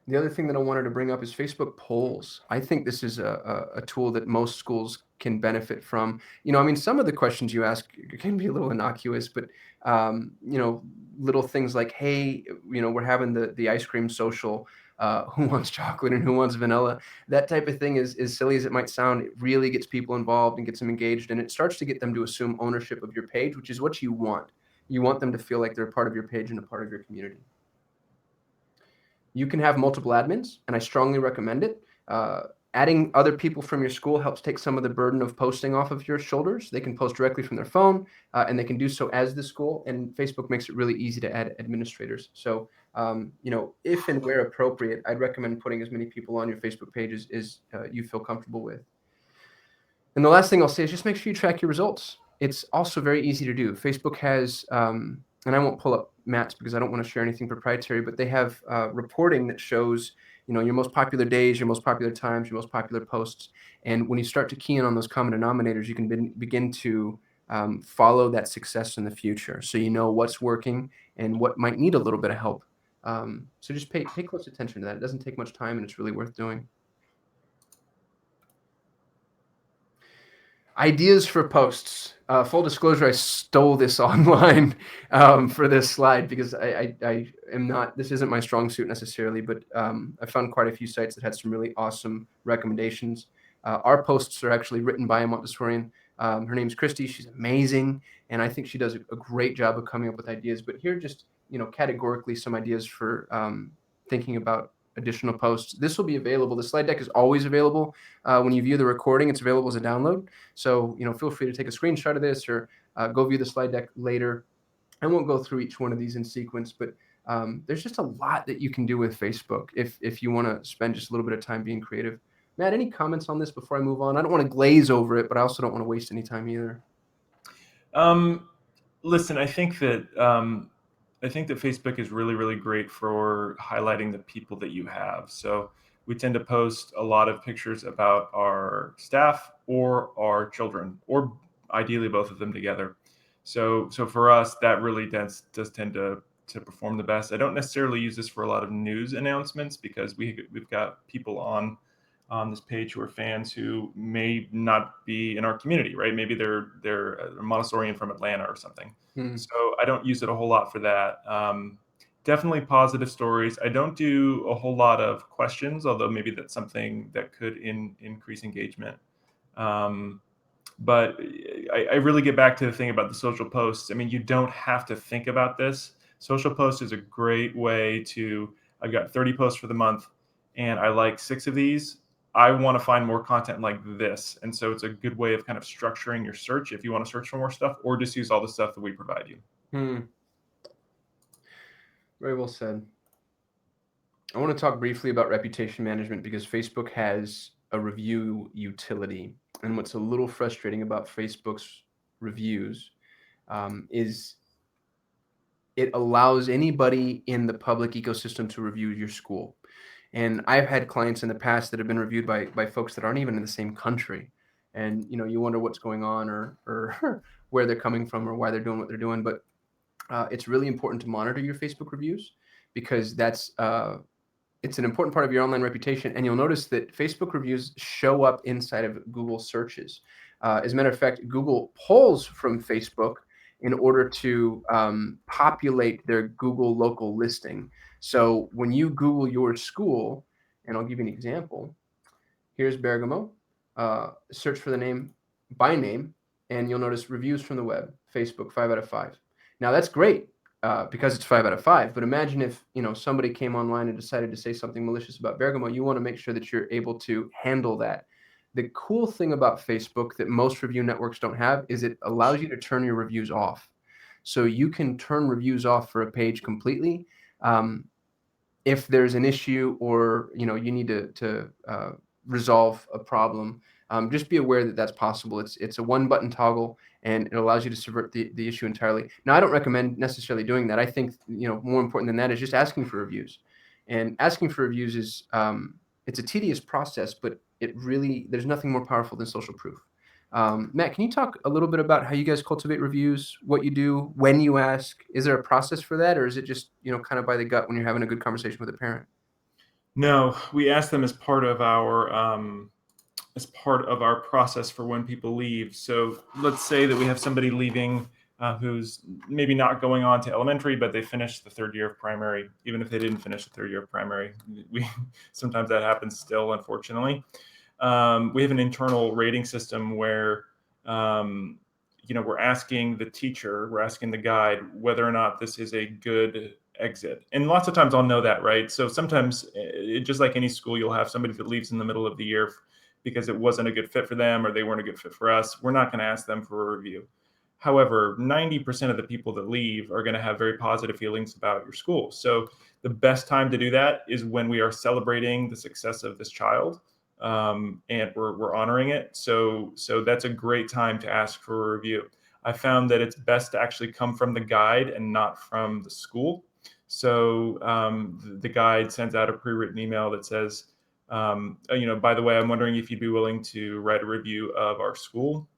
The other thing that I wanted to bring up is Facebook polls. I think this is a tool that most schools can benefit from. Some of the questions you ask can be a little innocuous, but little things like, hey, we're having the ice cream social. Who wants chocolate and who wants vanilla? That type of thing is, as silly as it might sound, it really gets people involved and gets them engaged, and it starts to get them to assume ownership of your page, which is what you want. You want them to feel like they're a part of your page and a part of your community. You can have multiple admins, and I strongly recommend it. Adding other people from your school helps take some of the burden of posting off of your shoulders. They can post directly from their phone, and they can do so as the school, and Facebook makes it really easy to add administrators. So, if and where appropriate, I'd recommend putting as many people on your Facebook page as you feel comfortable with. And the last thing I'll say is just make sure you track your results. It's also very easy to do. Facebook has, and I won't pull up Matt's because I don't want to share anything proprietary, but they have reporting that shows, your most popular days, your most popular times, your most popular posts. And when you start to key in on those common denominators, you can begin to follow that success in the future. So you know what's working and what might need a little bit of help. So just pay close attention to that. It doesn't take much time and it's really worth doing. Ideas for posts. Full disclosure, I stole this online for this slide because I am not, this isn't my strong suit necessarily, but I found quite a few sites that had some really awesome recommendations. Our posts are actually written by a Montessorian. Her name's Christy. She's amazing. And I think she does a great job of coming up with ideas. But here are just, categorically some ideas for thinking about additional posts. This will be available. The slide deck is always available. When you view the recording, it's available as a download. So, feel free to take a screenshot of this or go view the slide deck later. I won't go through each one of these in sequence, but there's just a lot that you can do with Facebook if you want to spend just a little bit of time being creative. Matt, any comments on this before I move on? I don't want to glaze over it, but I also don't want to waste any time either. Listen, I think that Facebook is really, really great for highlighting the people that you have. So we tend to post a lot of pictures about our staff or our children, or ideally both of them together. So for us, that really does tend to perform the best. I don't necessarily use this for a lot of news announcements because we've got people on on this page who are fans who may not be in our community, right? Maybe they're a Montessorian from Atlanta or something. So I don't use it a whole lot for that. Definitely positive stories. I don't do a whole lot of questions, although maybe that's something that could increase engagement. But I really get back to the thing about the social posts. I mean, you don't have to think about this. Social post is a great way to, I've got 30 posts for the month and I like 6 of these. I want to find more content like this. And so it's a good way of kind of structuring your search if you want to search for more stuff, or just use all the stuff that we provide you. Very well said. I want to talk briefly about reputation management because Facebook has a review utility. And what's a little frustrating about Facebook's reviews is it allows anybody in the public ecosystem to review your school. And I've had clients in the past that have been reviewed by folks that aren't even in the same country. And you wonder what's going on or where they're coming from or why they're doing what they're doing. But it's really important to monitor your Facebook reviews because it's an important part of your online reputation. And you'll notice that Facebook reviews show up inside of Google searches. As a matter of fact, Google pulls from Facebook in order to populate their Google local listing. So when you Google your school, and I'll give you an example, here's Bergamo, search for the name by name, and you'll notice reviews from the web, Facebook, 5 out of 5. Now that's great because it's 5 out of 5, but imagine if somebody came online and decided to say something malicious about Bergamo. You want to make sure that you're able to handle that. The cool thing about Facebook that most review networks don't have is it allows you to turn your reviews off. So you can turn reviews off for a page completely. If there's an issue or you need to resolve a problem, just be aware that that's possible. It's a one-button toggle, and it allows you to subvert the issue entirely. Now, I don't recommend necessarily doing that. I think more important than that is just asking for reviews. And asking for reviews is it's a tedious process, but there's nothing more powerful than social proof. Matt, can you talk a little bit about how you guys cultivate reviews, what you do, when you ask? Is there a process for that, or is it just kind of by the gut when you're having a good conversation with a parent? No, we ask them as part of our process for when people leave. So let's say that we have somebody leaving who's maybe not going on to elementary, but they finished the 3rd year of primary. Even if they didn't finish the 3rd year of primary, sometimes that happens still, unfortunately. We have an internal rating system where we're asking the teacher, we're asking the guide whether or not this is a good exit. And lots of times I'll know that, right? So sometimes, just like any school, you'll have somebody that leaves in the middle of the year because it wasn't a good fit for them or they weren't a good fit for us. We're not going to ask them for a review. However, 90% of the people that leave are going to have very positive feelings about your school. So the best time to do that is when we are celebrating the success of this child, and we're honoring it. So that's a great time to ask for a review. I found that it's best to actually come from the guide and not from the school. So the guide sends out a pre-written email that says, by the way, I'm wondering if you'd be willing to write a review of our school.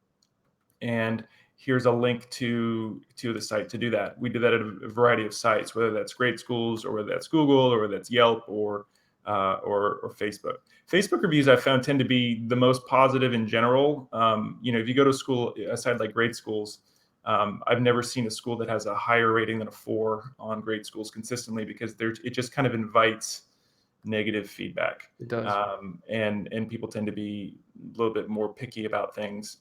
And here's a link to the site to do that. We do that at a variety of sites, whether that's Great Schools or whether that's Google or whether that's Yelp or Facebook. Facebook reviews I've found tend to be the most positive in general. If you go to a site like Great Schools, I've never seen a school that has a higher rating than a 4 on Great Schools consistently because it just kind of invites negative feedback. It does. And people tend to be a little bit more picky about things.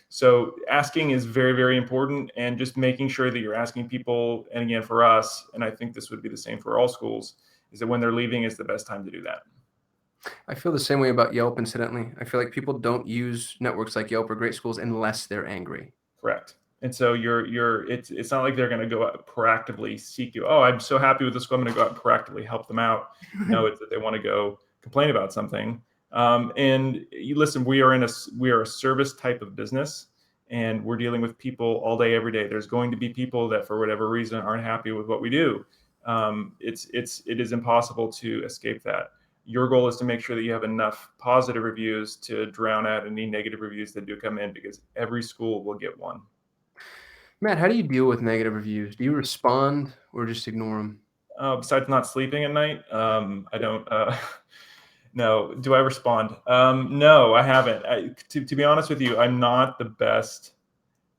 So asking is very, very important, and just making sure that you're asking people, and again, for us, and I think this would be the same for all schools, is that when they're leaving is the best time to do that. I feel the same way about Yelp, incidentally. I feel like people don't use networks like Yelp or Great Schools unless they're angry. Correct. And so it's not like they're going to go out proactively seek you. Oh, I'm so happy with this school, I'm going to go out and proactively help them out. No, it's that they want to go complain about something. And you listen, we are a service type of business, and we're dealing with people all day, every day. There's going to be people that, for whatever reason, aren't happy with what we do. It is impossible to escape that. Your goal is to make sure that you have enough positive reviews to drown out any negative reviews that do come in, because every school will get one. Matt, how do you deal with negative reviews? Do you respond or just ignore them? Besides not sleeping at night, I don't. No. Do I respond? No, I haven't. To be honest with you, I'm not the best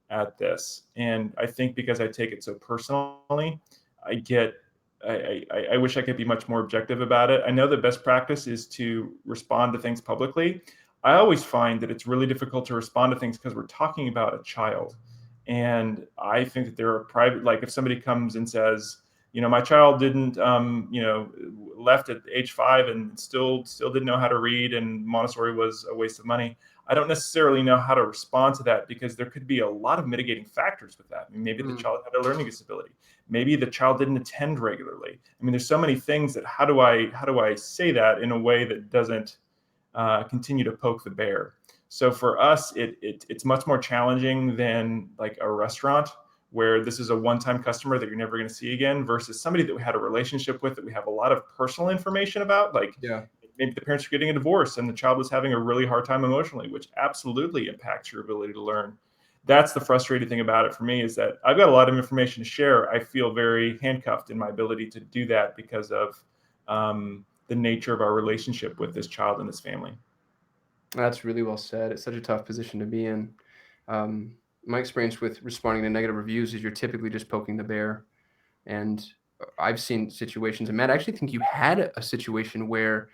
at this, and I think because I take it so personally, I get. I wish I could be much more objective about it. I know the best practice is to respond to things publicly. I always find that it's really difficult to respond to things because we're talking about a child, and I think that there are private. Like if somebody comes and says, my child didn't, left at age 5 and still didn't know how to read, and Montessori was a waste of money. I don't necessarily know how to respond to that because there could be a lot of mitigating factors with that. I mean, maybe the Mm, child had a learning disability. Maybe the child didn't attend regularly. I mean, there's so many things that how do I say that in a way that doesn't continue to poke the bear? So for us, it's much more challenging than like a restaurant where this is a one-time customer that you're never going to see again versus somebody that we had a relationship with that we have a lot of personal information about. Like yeah. maybe the parents are getting a divorce and the child was having a really hard time emotionally, which absolutely impacts your ability to learn. That's the frustrating thing about it for me, is that I've got a lot of information to share. I feel very handcuffed in my ability to do that because of the nature of our relationship with this child and this family. That's really well said. It's such a tough position to be in. My experience with responding to negative reviews is you're typically just poking the bear. And I've seen situations, and Matt, I actually think you had a situation where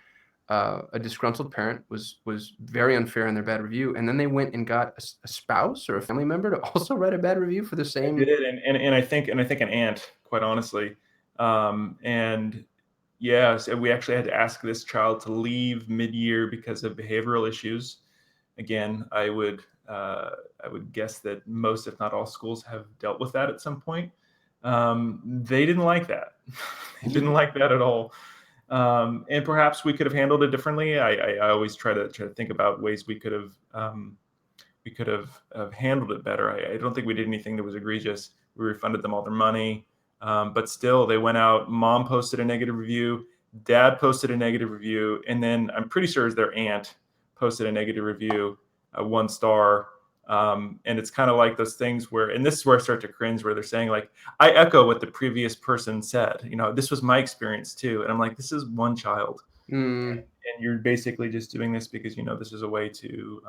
a disgruntled parent was very unfair in their bad review, and then they went and got a spouse or a family member to also write a bad review for the I same. did, and I think an aunt, quite honestly, and yeah, so we actually had to ask this child to leave mid-year because of behavioral issues. Again, I would guess that most, if not all, schools have dealt with that at some point. They didn't like that. They didn't like that at all. And perhaps we could have handled it differently. I always try to think about ways we could have handled it better. I don't think we did anything that was egregious. We refunded them all their money, but still, they went out. Mom posted a negative review. Dad posted a negative review, and then I'm pretty sure their aunt posted a negative review, 1 star. And it's kind of like those things where, and this is where I start to cringe, where they're saying like, "I echo what the previous person said. This was my experience too." And I'm like, "This is one child, Mm, and you're basically just doing this because this is a way to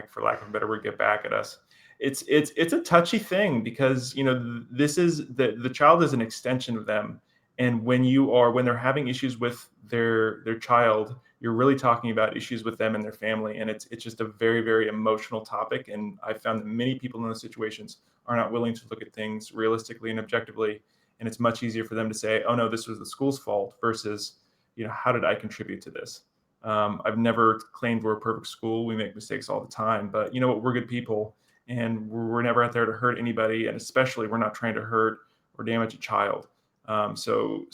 for lack of a better word, get back at us." It's a touchy thing because this is the child is an extension of them, and when they're having issues with their child, you're really talking about issues with them and their family, and it's just a very, very emotional topic. And I found that many people in those situations are not willing to look at things realistically and objectively, and it's much easier for them to say, "Oh no, this was the school's fault," versus how did I contribute to this? I've never claimed we're a perfect school. We make mistakes all the time, but you know what? We're good people, and we're never out there to hurt anybody, and especially we're not trying to hurt or damage a child. So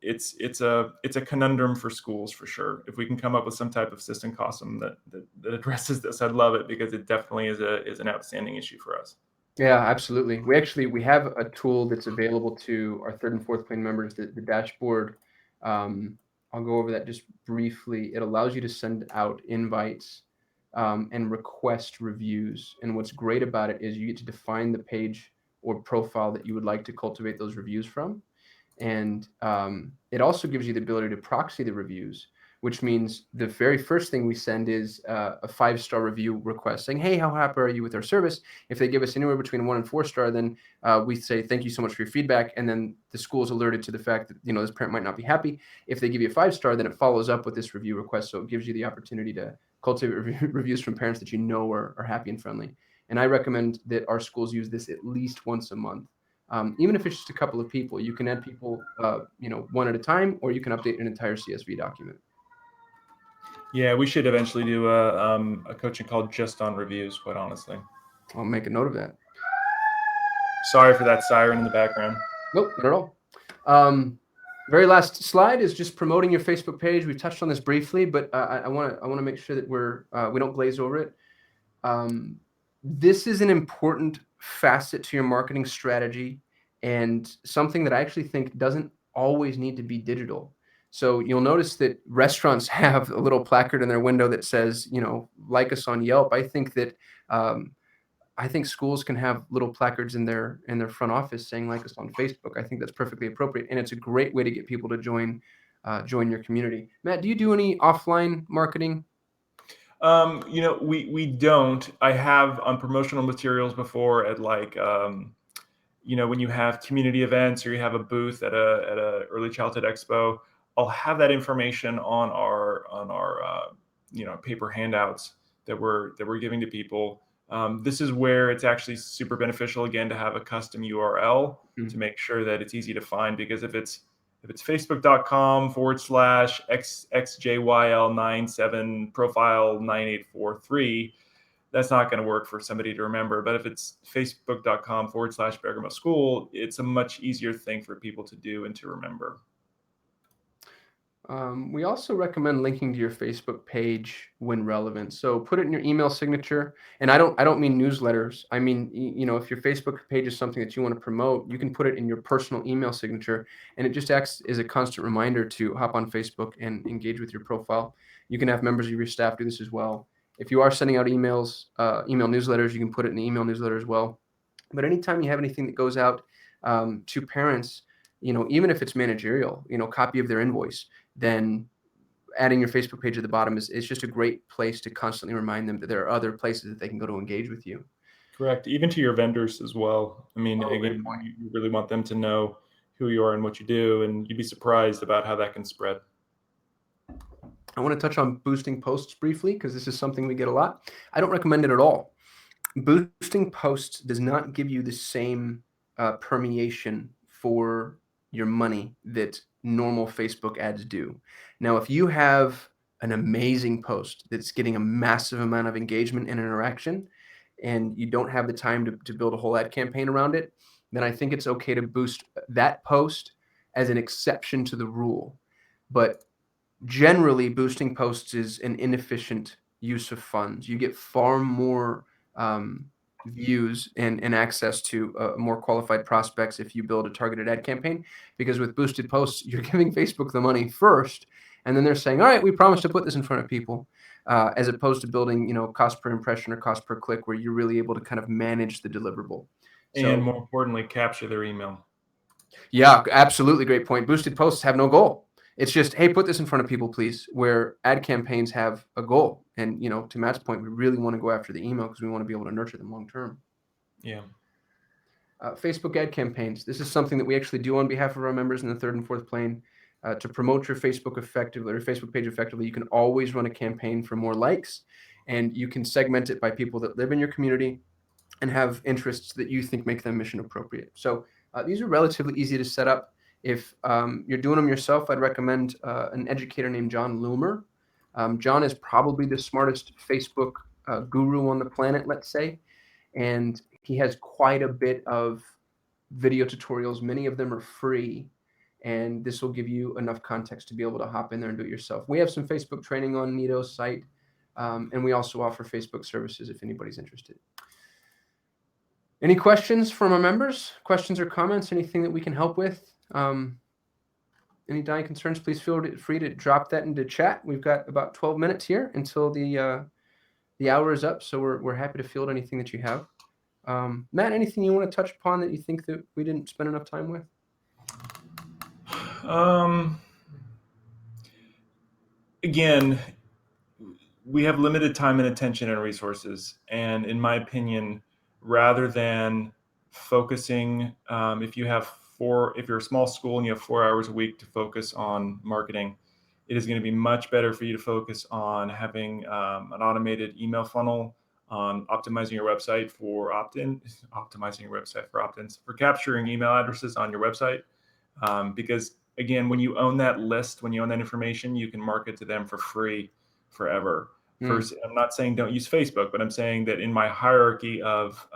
it's a conundrum for schools for sure. If we can come up with some type of system custom that addresses this, I'd love it, because it definitely is an outstanding issue for us. yeah, absolutely. We have a tool that's available to our third and fourth plane members, the dashboard. Um, I'll go over that just briefly. It allows you to send out invites and request reviews. And what's great about it is you get to define the page or profile that you would like to cultivate those reviews from. And it also gives you the ability to proxy the reviews, which means the very first thing we send is a 5-star review request saying, "Hey, how happy are you with our service?" If they give us anywhere between 1 and 4 star, then we say, "Thank you so much for your feedback." And then the school is alerted to the fact that this parent might not be happy. If they give you a 5-star, then it follows up with this review request. So it gives you the opportunity to cultivate reviews from parents that are happy and friendly. And I recommend that our schools use this at least once a month. Even if it's just a couple of people, you can add people, one at a time, or you can update an entire CSV document. Yeah, we should eventually do a coaching call just on reviews, quite honestly. I'll make a note of that. Sorry for that siren in the background. Nope, not at all. Very last slide is just promoting your Facebook page. We've touched on this briefly, but I want to make sure that we don't glaze over it. This is an important facet to your marketing strategy, and something that I actually think doesn't always need to be digital. So you'll notice that restaurants have a little placard in their window that says, like us on Yelp. Um, I think schools can have little placards in their front office saying like us on Facebook. I think that's perfectly appropriate, and it's a great way to get people to join join your community. Matt, do you do any offline marketing? We don't. I have on promotional materials before at like when you have community events or you have a booth at a early childhood expo, I'll have that information on our paper handouts that we're giving to people. This is where it's actually super beneficial again to have a custom URL to make sure that it's easy to find, because if it's facebook.com/xjyl97 profile 9843, that's not going to work for somebody to remember. But if it's facebook.com/Bergamo School, it's a much easier thing for people to do and to remember. We also recommend linking to your Facebook page when relevant. So put it in your email signature. And I don't mean newsletters. I mean, if your Facebook page is something that you want to promote, you can put it in your personal email signature, and it just acts as a constant reminder to hop on Facebook and engage with your profile. You can have members of your staff do this as well. If you are sending out emails, email newsletters, you can put it in the email newsletter as well. But anytime you have anything that goes out to parents, even if it's managerial, copy of their invoice, then adding your Facebook page at the bottom is just a great place to constantly remind them that there are other places that they can go to engage with you. Correct. Even to your vendors as well. I mean, Oh, great again, point. you really want them to know who you are and what you do, and you'd be surprised about how that can spread. I want to touch on boosting posts briefly because this is something we get a lot. I don't recommend it at all. Boosting posts does not give you the same permeation for your money that normal Facebook ads do. Now, if you have an amazing post that's getting a massive amount of engagement and interaction, and you don't have the time to build a whole ad campaign around it, then I think it's okay to boost that post as an exception to the rule. But generally, boosting posts is an inefficient use of funds. You get far more views and access to more qualified prospects if you build a targeted ad campaign, because with boosted posts, you're giving Facebook the money first, and then they're saying, all right, we promise to put this in front of people, as opposed to building, cost per impression or cost per click, where you're really able to kind of manage the deliverable. And So, more importantly, capture their email. yeah, absolutely great point. Boosted posts have no goal. It's just, hey, put this in front of people, please. Where ad campaigns have a goal. And, to Matt's point, we really want to go after the email because we want to be able to nurture them long term. Yeah. Facebook ad campaigns. This is something that we actually do on behalf of our members in the third and fourth plane. To promote your Facebook effectively, or your Facebook page effectively, you can always run a campaign for more likes, and you can segment it by people that live in your community and have interests that you think make them mission appropriate. So these are relatively easy to set up. If you're doing them yourself, I'd recommend an educator named John Loomer. John is probably the smartest Facebook guru on the planet, let's say, and he has quite a bit of video tutorials. Many of them are free, and this will give you enough context to be able to hop in there and do it yourself. We have some Facebook training on Nito's site, and we also offer Facebook services if anybody's interested. Any questions from our members? Questions or comments? Anything that we can help with? Any dying concerns? Please feel free to drop that into chat. We've got about 12 minutes here until the hour is up, so we're happy to field anything that you have. Matt, anything you want to touch upon that you think that we didn't spend enough time with? Again, we have limited time and attention and resources. And in my opinion, rather than focusing, if you're a small school and you have 4 hours a week to focus on marketing, it is going to be much better for you to focus on having an automated email funnel, on optimizing your website for opt-ins, for capturing email addresses on your website. Because again, when you own that list, when you own that information, you can market to them for free forever. First, I'm not saying don't use Facebook, but I'm saying that in my hierarchy of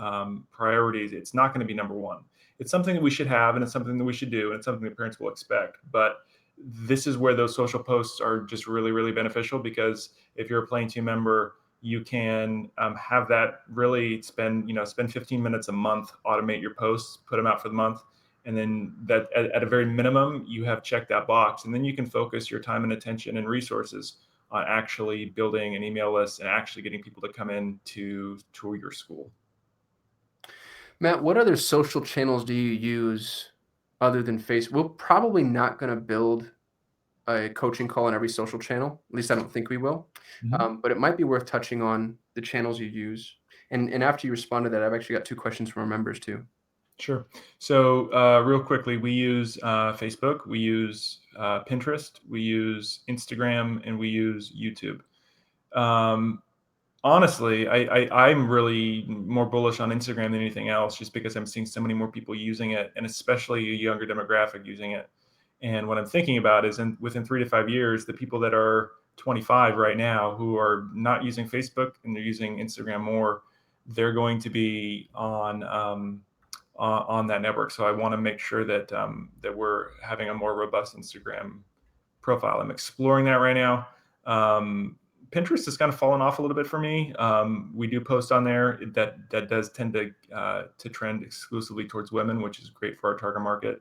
priorities, it's not going to be number one. It's something that we should have, and it's something that we should do, and it's something that parents will expect. But this is where those social posts are just really, really beneficial, because if you're a Plane 2 member, you can have that really spend 15 minutes a month, automate your posts, put them out for the month. And then that at a very minimum, you have checked that box, and then you can focus your time and attention and resources on actually building an email list and actually getting people to come in to tour your school. Matt, what other social channels do you use other than Facebook? We're probably not going to build a coaching call on every social channel. At least I don't think we will. Mhm. But it might be worth touching on the channels you use. And after you respond to that, I've actually got 2 questions from our members too. Sure. So, real quickly, we use Facebook, we use Pinterest, we use Instagram, and we use YouTube. Um, Honestly, I'm really more bullish on Instagram than anything else, just because I'm seeing so many more people using it, and especially a younger demographic using it. And what I'm thinking about is, within 3 to 5 years, the people that are 25 right now who are not using Facebook and they're using Instagram more, they're going to be on that network. So I want to make sure that that we're having a more robust Instagram profile. I'm exploring that right now. Um, Pinterest has kind of fallen off a little bit for me. We do post on there. That does tend to trend exclusively towards women, which is great for our target market.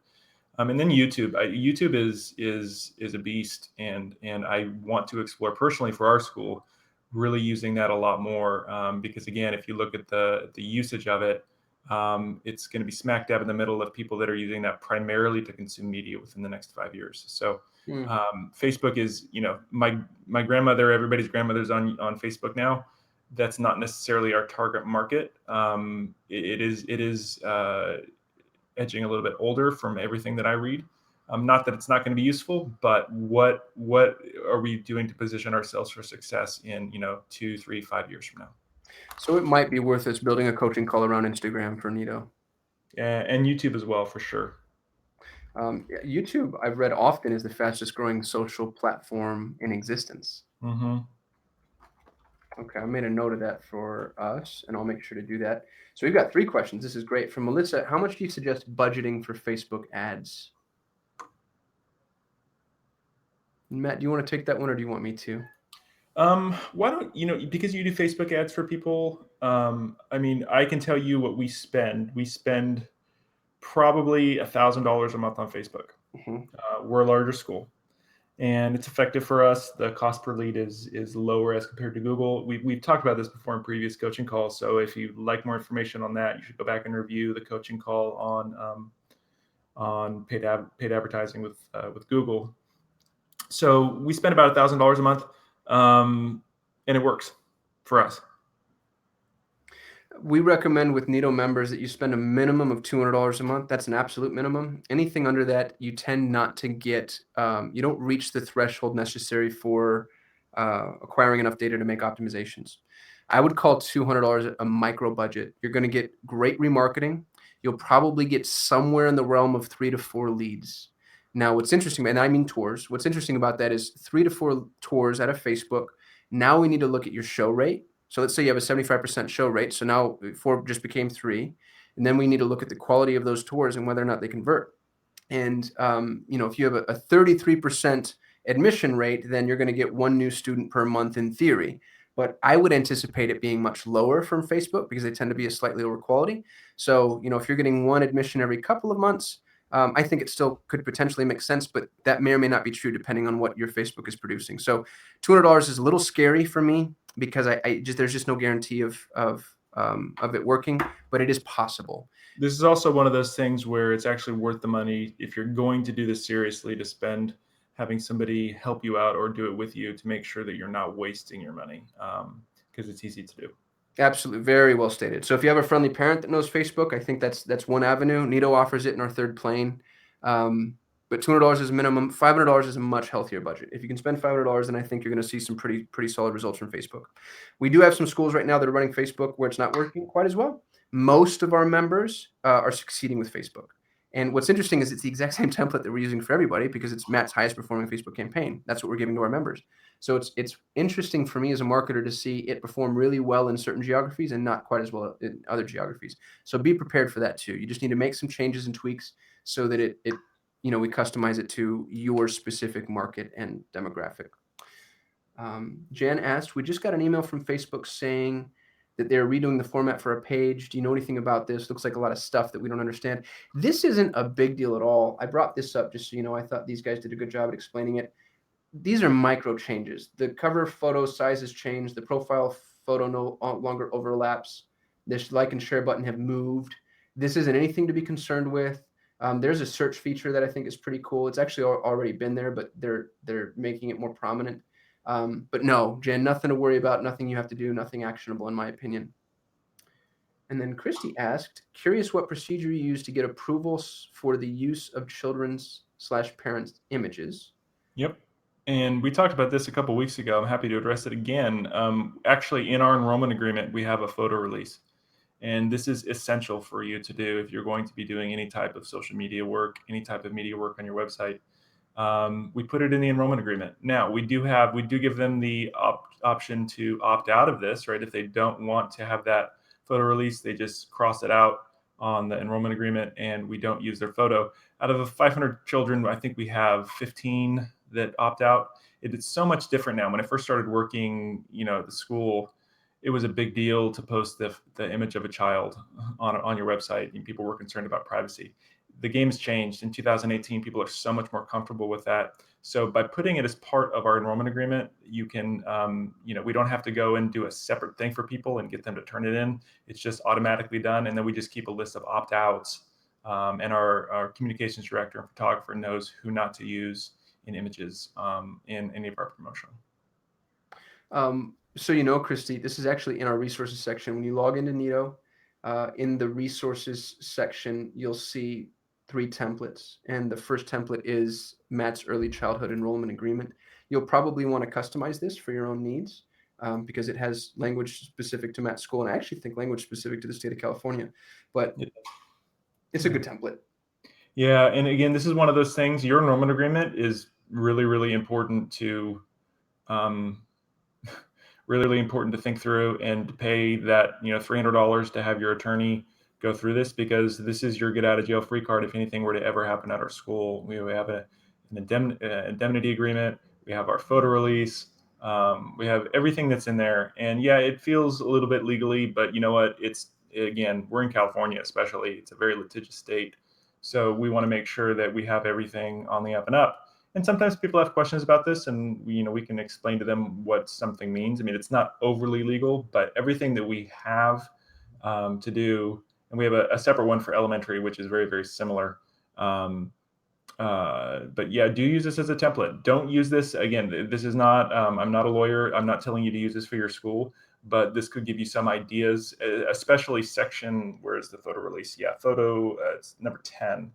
And then YouTube. YouTube is a beast, and I want to explore personally for our school, really using that a lot more. Because again, if you look at the usage of it, it's going to be smack dab in the middle of people that are using that primarily to consume media within the next 5 years. So Mm. Facebook is, my grandmother, everybody's grandmother's on Facebook now. That's not necessarily our target market. It is edging a little bit older from everything that I read. Not that it's not going to be useful, but what are we doing to position ourselves for success in 2, 3, 5 years from now? So it might be worth us building a coaching call around Instagram for Nito. And YouTube as well, for sure. Yeah, YouTube, I've read often, is the fastest growing social platform in existence. Hmm. Okay, I made a note of that for us, and I'll make sure to do that. So we've got 3 questions. This is great. From Melissa, how much do you suggest budgeting for Facebook ads? Matt, do you want to take that one, or do you want me to? Why don't because you do Facebook ads for people? I mean, I can tell you what we spend. We spend probably $1,000 a month on Facebook. Mhm. We're a larger school, and it's effective for us. The cost per lead is lower as compared to Google. We've talked about this before in previous coaching calls. So if you'd like more information on that, you should go back and review the coaching call on paid advertising with Google. So we spend about $1,000 a month, and it works for us. We recommend with Nito members that you spend a minimum of $200 a month. That's an absolute minimum. Anything under that, you tend not to get, you don't reach the threshold necessary for acquiring enough data to make optimizations. I would call $200 a micro budget. You're going to get great remarketing. You'll probably get somewhere in the realm of 3 to 4 leads. Now, what's interesting, and I mean tours, what's interesting about that is 3 to 4 tours out of Facebook. Now we need to look at your show rate. So let's say you have a 75% show rate. So now 4 just became 3. And then we need to look at the quality of those tours and whether or not they convert. And, if you have a 33% admission rate, then you're going to get 1 new student per month in theory. But I would anticipate it being much lower from Facebook because they tend to be a slightly lower quality. So, if you're getting 1 admission every couple of months, I think it still could potentially make sense, but that may or may not be true depending on what your Facebook is producing. So $200 is a little scary for me because there's just no guarantee of it working, but it is possible. This is also one of those things where it's actually worth the money if you're going to do this seriously, to spend having somebody help you out or do it with you to make sure that you're not wasting your money, because it's easy to do. Absolutely, very well stated. So if you have a friendly parent that knows Facebook, I think that's one avenue. Nito offers it in our third plane. But $200 is a minimum. $500 is a much healthier budget. If you can spend $500, then I think you're going to see some pretty solid results from Facebook. We do have some schools right now that are running Facebook where it's not working quite as well. Most of our members are succeeding with Facebook. And what's interesting is it's the exact same template that we're using for everybody because it's Matt's highest performing Facebook campaign. That's what we're giving to our members. So it's interesting for me as a marketer to see it perform really well in certain geographies and not quite as well in other geographies. So be prepared for that too. You just need to make some changes and tweaks so that we customize it to your specific market and demographic. Jen asked, we just got an email from Facebook saying that they're redoing the format for a page. Do you know anything about this? Looks like a lot of stuff that we don't understand. This isn't a big deal at all. I brought this up just so you know. I thought these guys did a good job at explaining it. These are micro changes. The cover photo size has changed. The profile photo no longer overlaps. This like and share button have moved. This isn't anything to be concerned with. There's a search feature that I think is pretty cool. It's actually already been there, but they're making it more prominent. But no, Jen, nothing to worry about, nothing you have to do, nothing actionable in my opinion. And then Christy asked, curious what procedure you use to get approvals for the use of children's/parents' images. Yep. And we talked about this a couple weeks ago. I'm happy to address it again. Actually, in our enrollment agreement, we have a photo release. And this is essential for you to do if you're going to be doing any type of social media work, any type of media work on your website. We put it in the enrollment agreement. Now, we do give them the option to opt out of this, right? If they don't want to have that photo release, they just cross it out on the enrollment agreement and we don't use their photo. Out of 500 children, I think we have 15 that opt out. It's so much different now. When I first started working, at the school, it was a big deal to post the image of a child on your website, and people were concerned about privacy. The game has changed. In 2018, people are so much more comfortable with that. So by putting it as part of our enrollment agreement, you can, we don't have to go and do a separate thing for people and get them to turn it in. It's just automatically done. And then we just keep a list of opt-outs. And our communications director and photographer knows who not to use in images in any of our promotion. So Christy, this is actually in our resources section. When you log into Neato, in the resources section, you'll see 3 templates. And the first template is Matt's early childhood enrollment agreement. You'll probably want to customize this for your own needs because it has language specific to Matt's school. And I actually think language specific to the state of California. But it's a good template. Yeah. And again, this is one of those things. Your enrollment agreement is really, really important to really important to think through and to pay that $300 to have your attorney go through this, because this is your get out of jail free card if anything were to ever happen at our school. We have an indemnity agreement. We have our photo release. We have everything that's in there. And yeah, it feels a little bit legally, but you know what? We're in California, especially. It's a very litigious state. So we want to make sure that we have everything on the up and up. And sometimes people have questions about this, and we can explain to them what something means. I mean, it's not overly legal, but everything that we have to do, and we have a separate one for elementary, which is very, very similar. But yeah, do use this as a template. Don't use this again. This is not. I'm not a lawyer. I'm not telling you to use this for your school, but this could give you some ideas, especially section. Where's the photo release? Yeah, photo. It's number 10.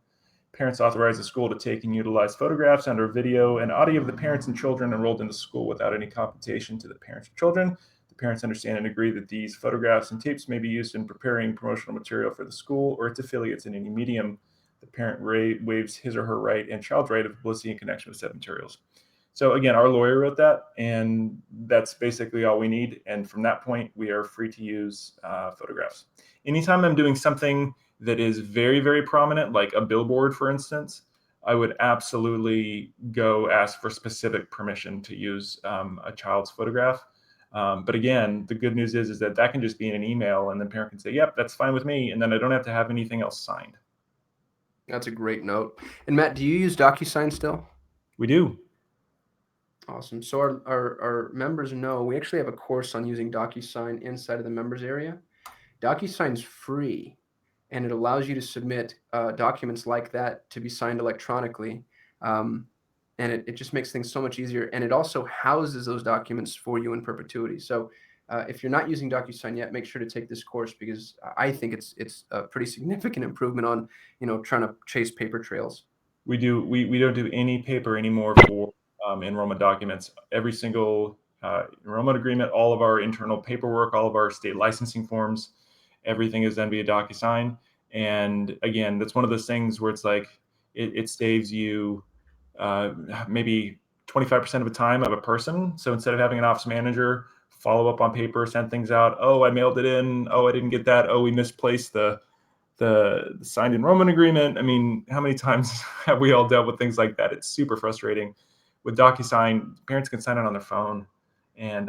Parents authorize the school to take and utilize photographs and/or video and audio of the parents and children enrolled in the school without any compensation to the parents or children. The parents understand and agree that these photographs and tapes may be used in preparing promotional material for the school or its affiliates in any medium. The parent waives his or her right and child's right of publicity in connection with said materials. So again, our lawyer wrote that, and that's basically all we need. And from that point, we are free to use photographs. Anytime I'm doing something that is very, very prominent, like a billboard, for instance, I would absolutely go ask for specific permission to use a child's photograph. But again, the good news is that can just be in an email, and the parent can say, yep, that's fine with me. And then I don't have to have anything else signed. That's a great note. And Matt, do you use DocuSign still? We do. Awesome. So our members know we actually have a course on using DocuSign inside of the members area. DocuSign's free, and it allows you to submit documents like that to be signed electronically. And it just makes things so much easier. And it also houses those documents for you in perpetuity. So if you're not using DocuSign yet, make sure to take this course, because I think it's a pretty significant improvement on, trying to chase paper trails. We do. We don't do any paper anymore for enrollment documents. Every single enrollment agreement, all of our internal paperwork, all of our state licensing forms, everything is done via DocuSign. And again, that's one of those things where it's like it saves you maybe 25% of the time of a person. So instead of having an office manager follow up on paper, send things out, oh, I mailed it in, oh, I didn't get that, oh, we misplaced the signed enrollment agreement. I mean, how many times have we all dealt with things like that? It's super frustrating. With DocuSign, parents can sign it on their phone, and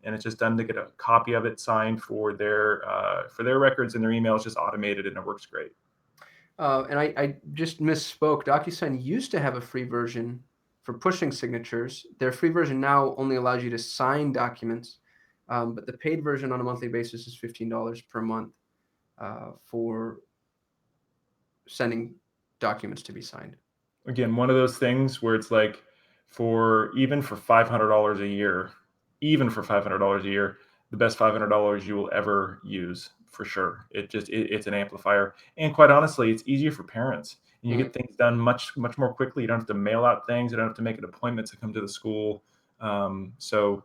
it's just done to get a copy of it signed for their records, and their email is just automated, and it works great. And I just misspoke. DocuSign used to have a free version for pushing signatures. Their free version now only allows you to sign documents, but the paid version on a monthly basis is $15 per month for sending documents to be signed. Again, one of those things where it's like even for $500 a year, the best $500 you will ever use for sure. It's an amplifier. And quite honestly, it's easier for parents. And you get things done much more quickly. You don't have to mail out things. You don't have to make an appointment to come to the school. So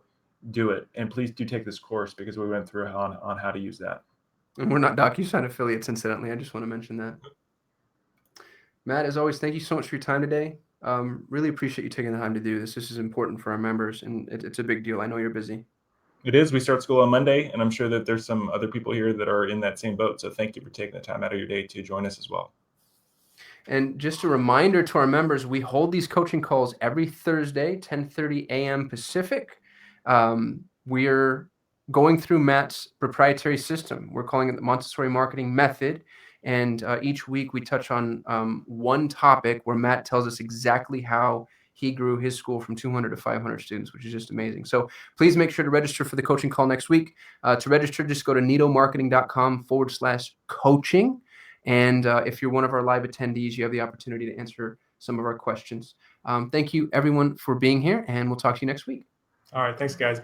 do it. And please do take this course because we went through on how to use that. And we're not DocuSign affiliates, incidentally. I just want to mention that. Matt, as always, thank you so much for your time today. Really appreciate you taking the time to do this. This is important for our members, and it's a big deal. I know you're busy. It is. We start school on Monday, and I'm sure that there's some other people here that are in that same boat. So thank you for taking the time out of your day to join us as well. And just a reminder to our members, we hold these coaching calls every Thursday, 10:30 a.m. Pacific. We're going through Matt's proprietary system. We're calling it the Montessori Marketing Method. And each week we touch on one topic where Matt tells us exactly how he grew his school from 200 to 500 students, which is just amazing. So please make sure to register for the coaching call next week. To register, just go to nitomarketing.com/coaching. And if you're one of our live attendees, you have the opportunity to answer some of our questions. Thank you, everyone, for being here, and we'll talk to you next week. All right. Thanks, guys.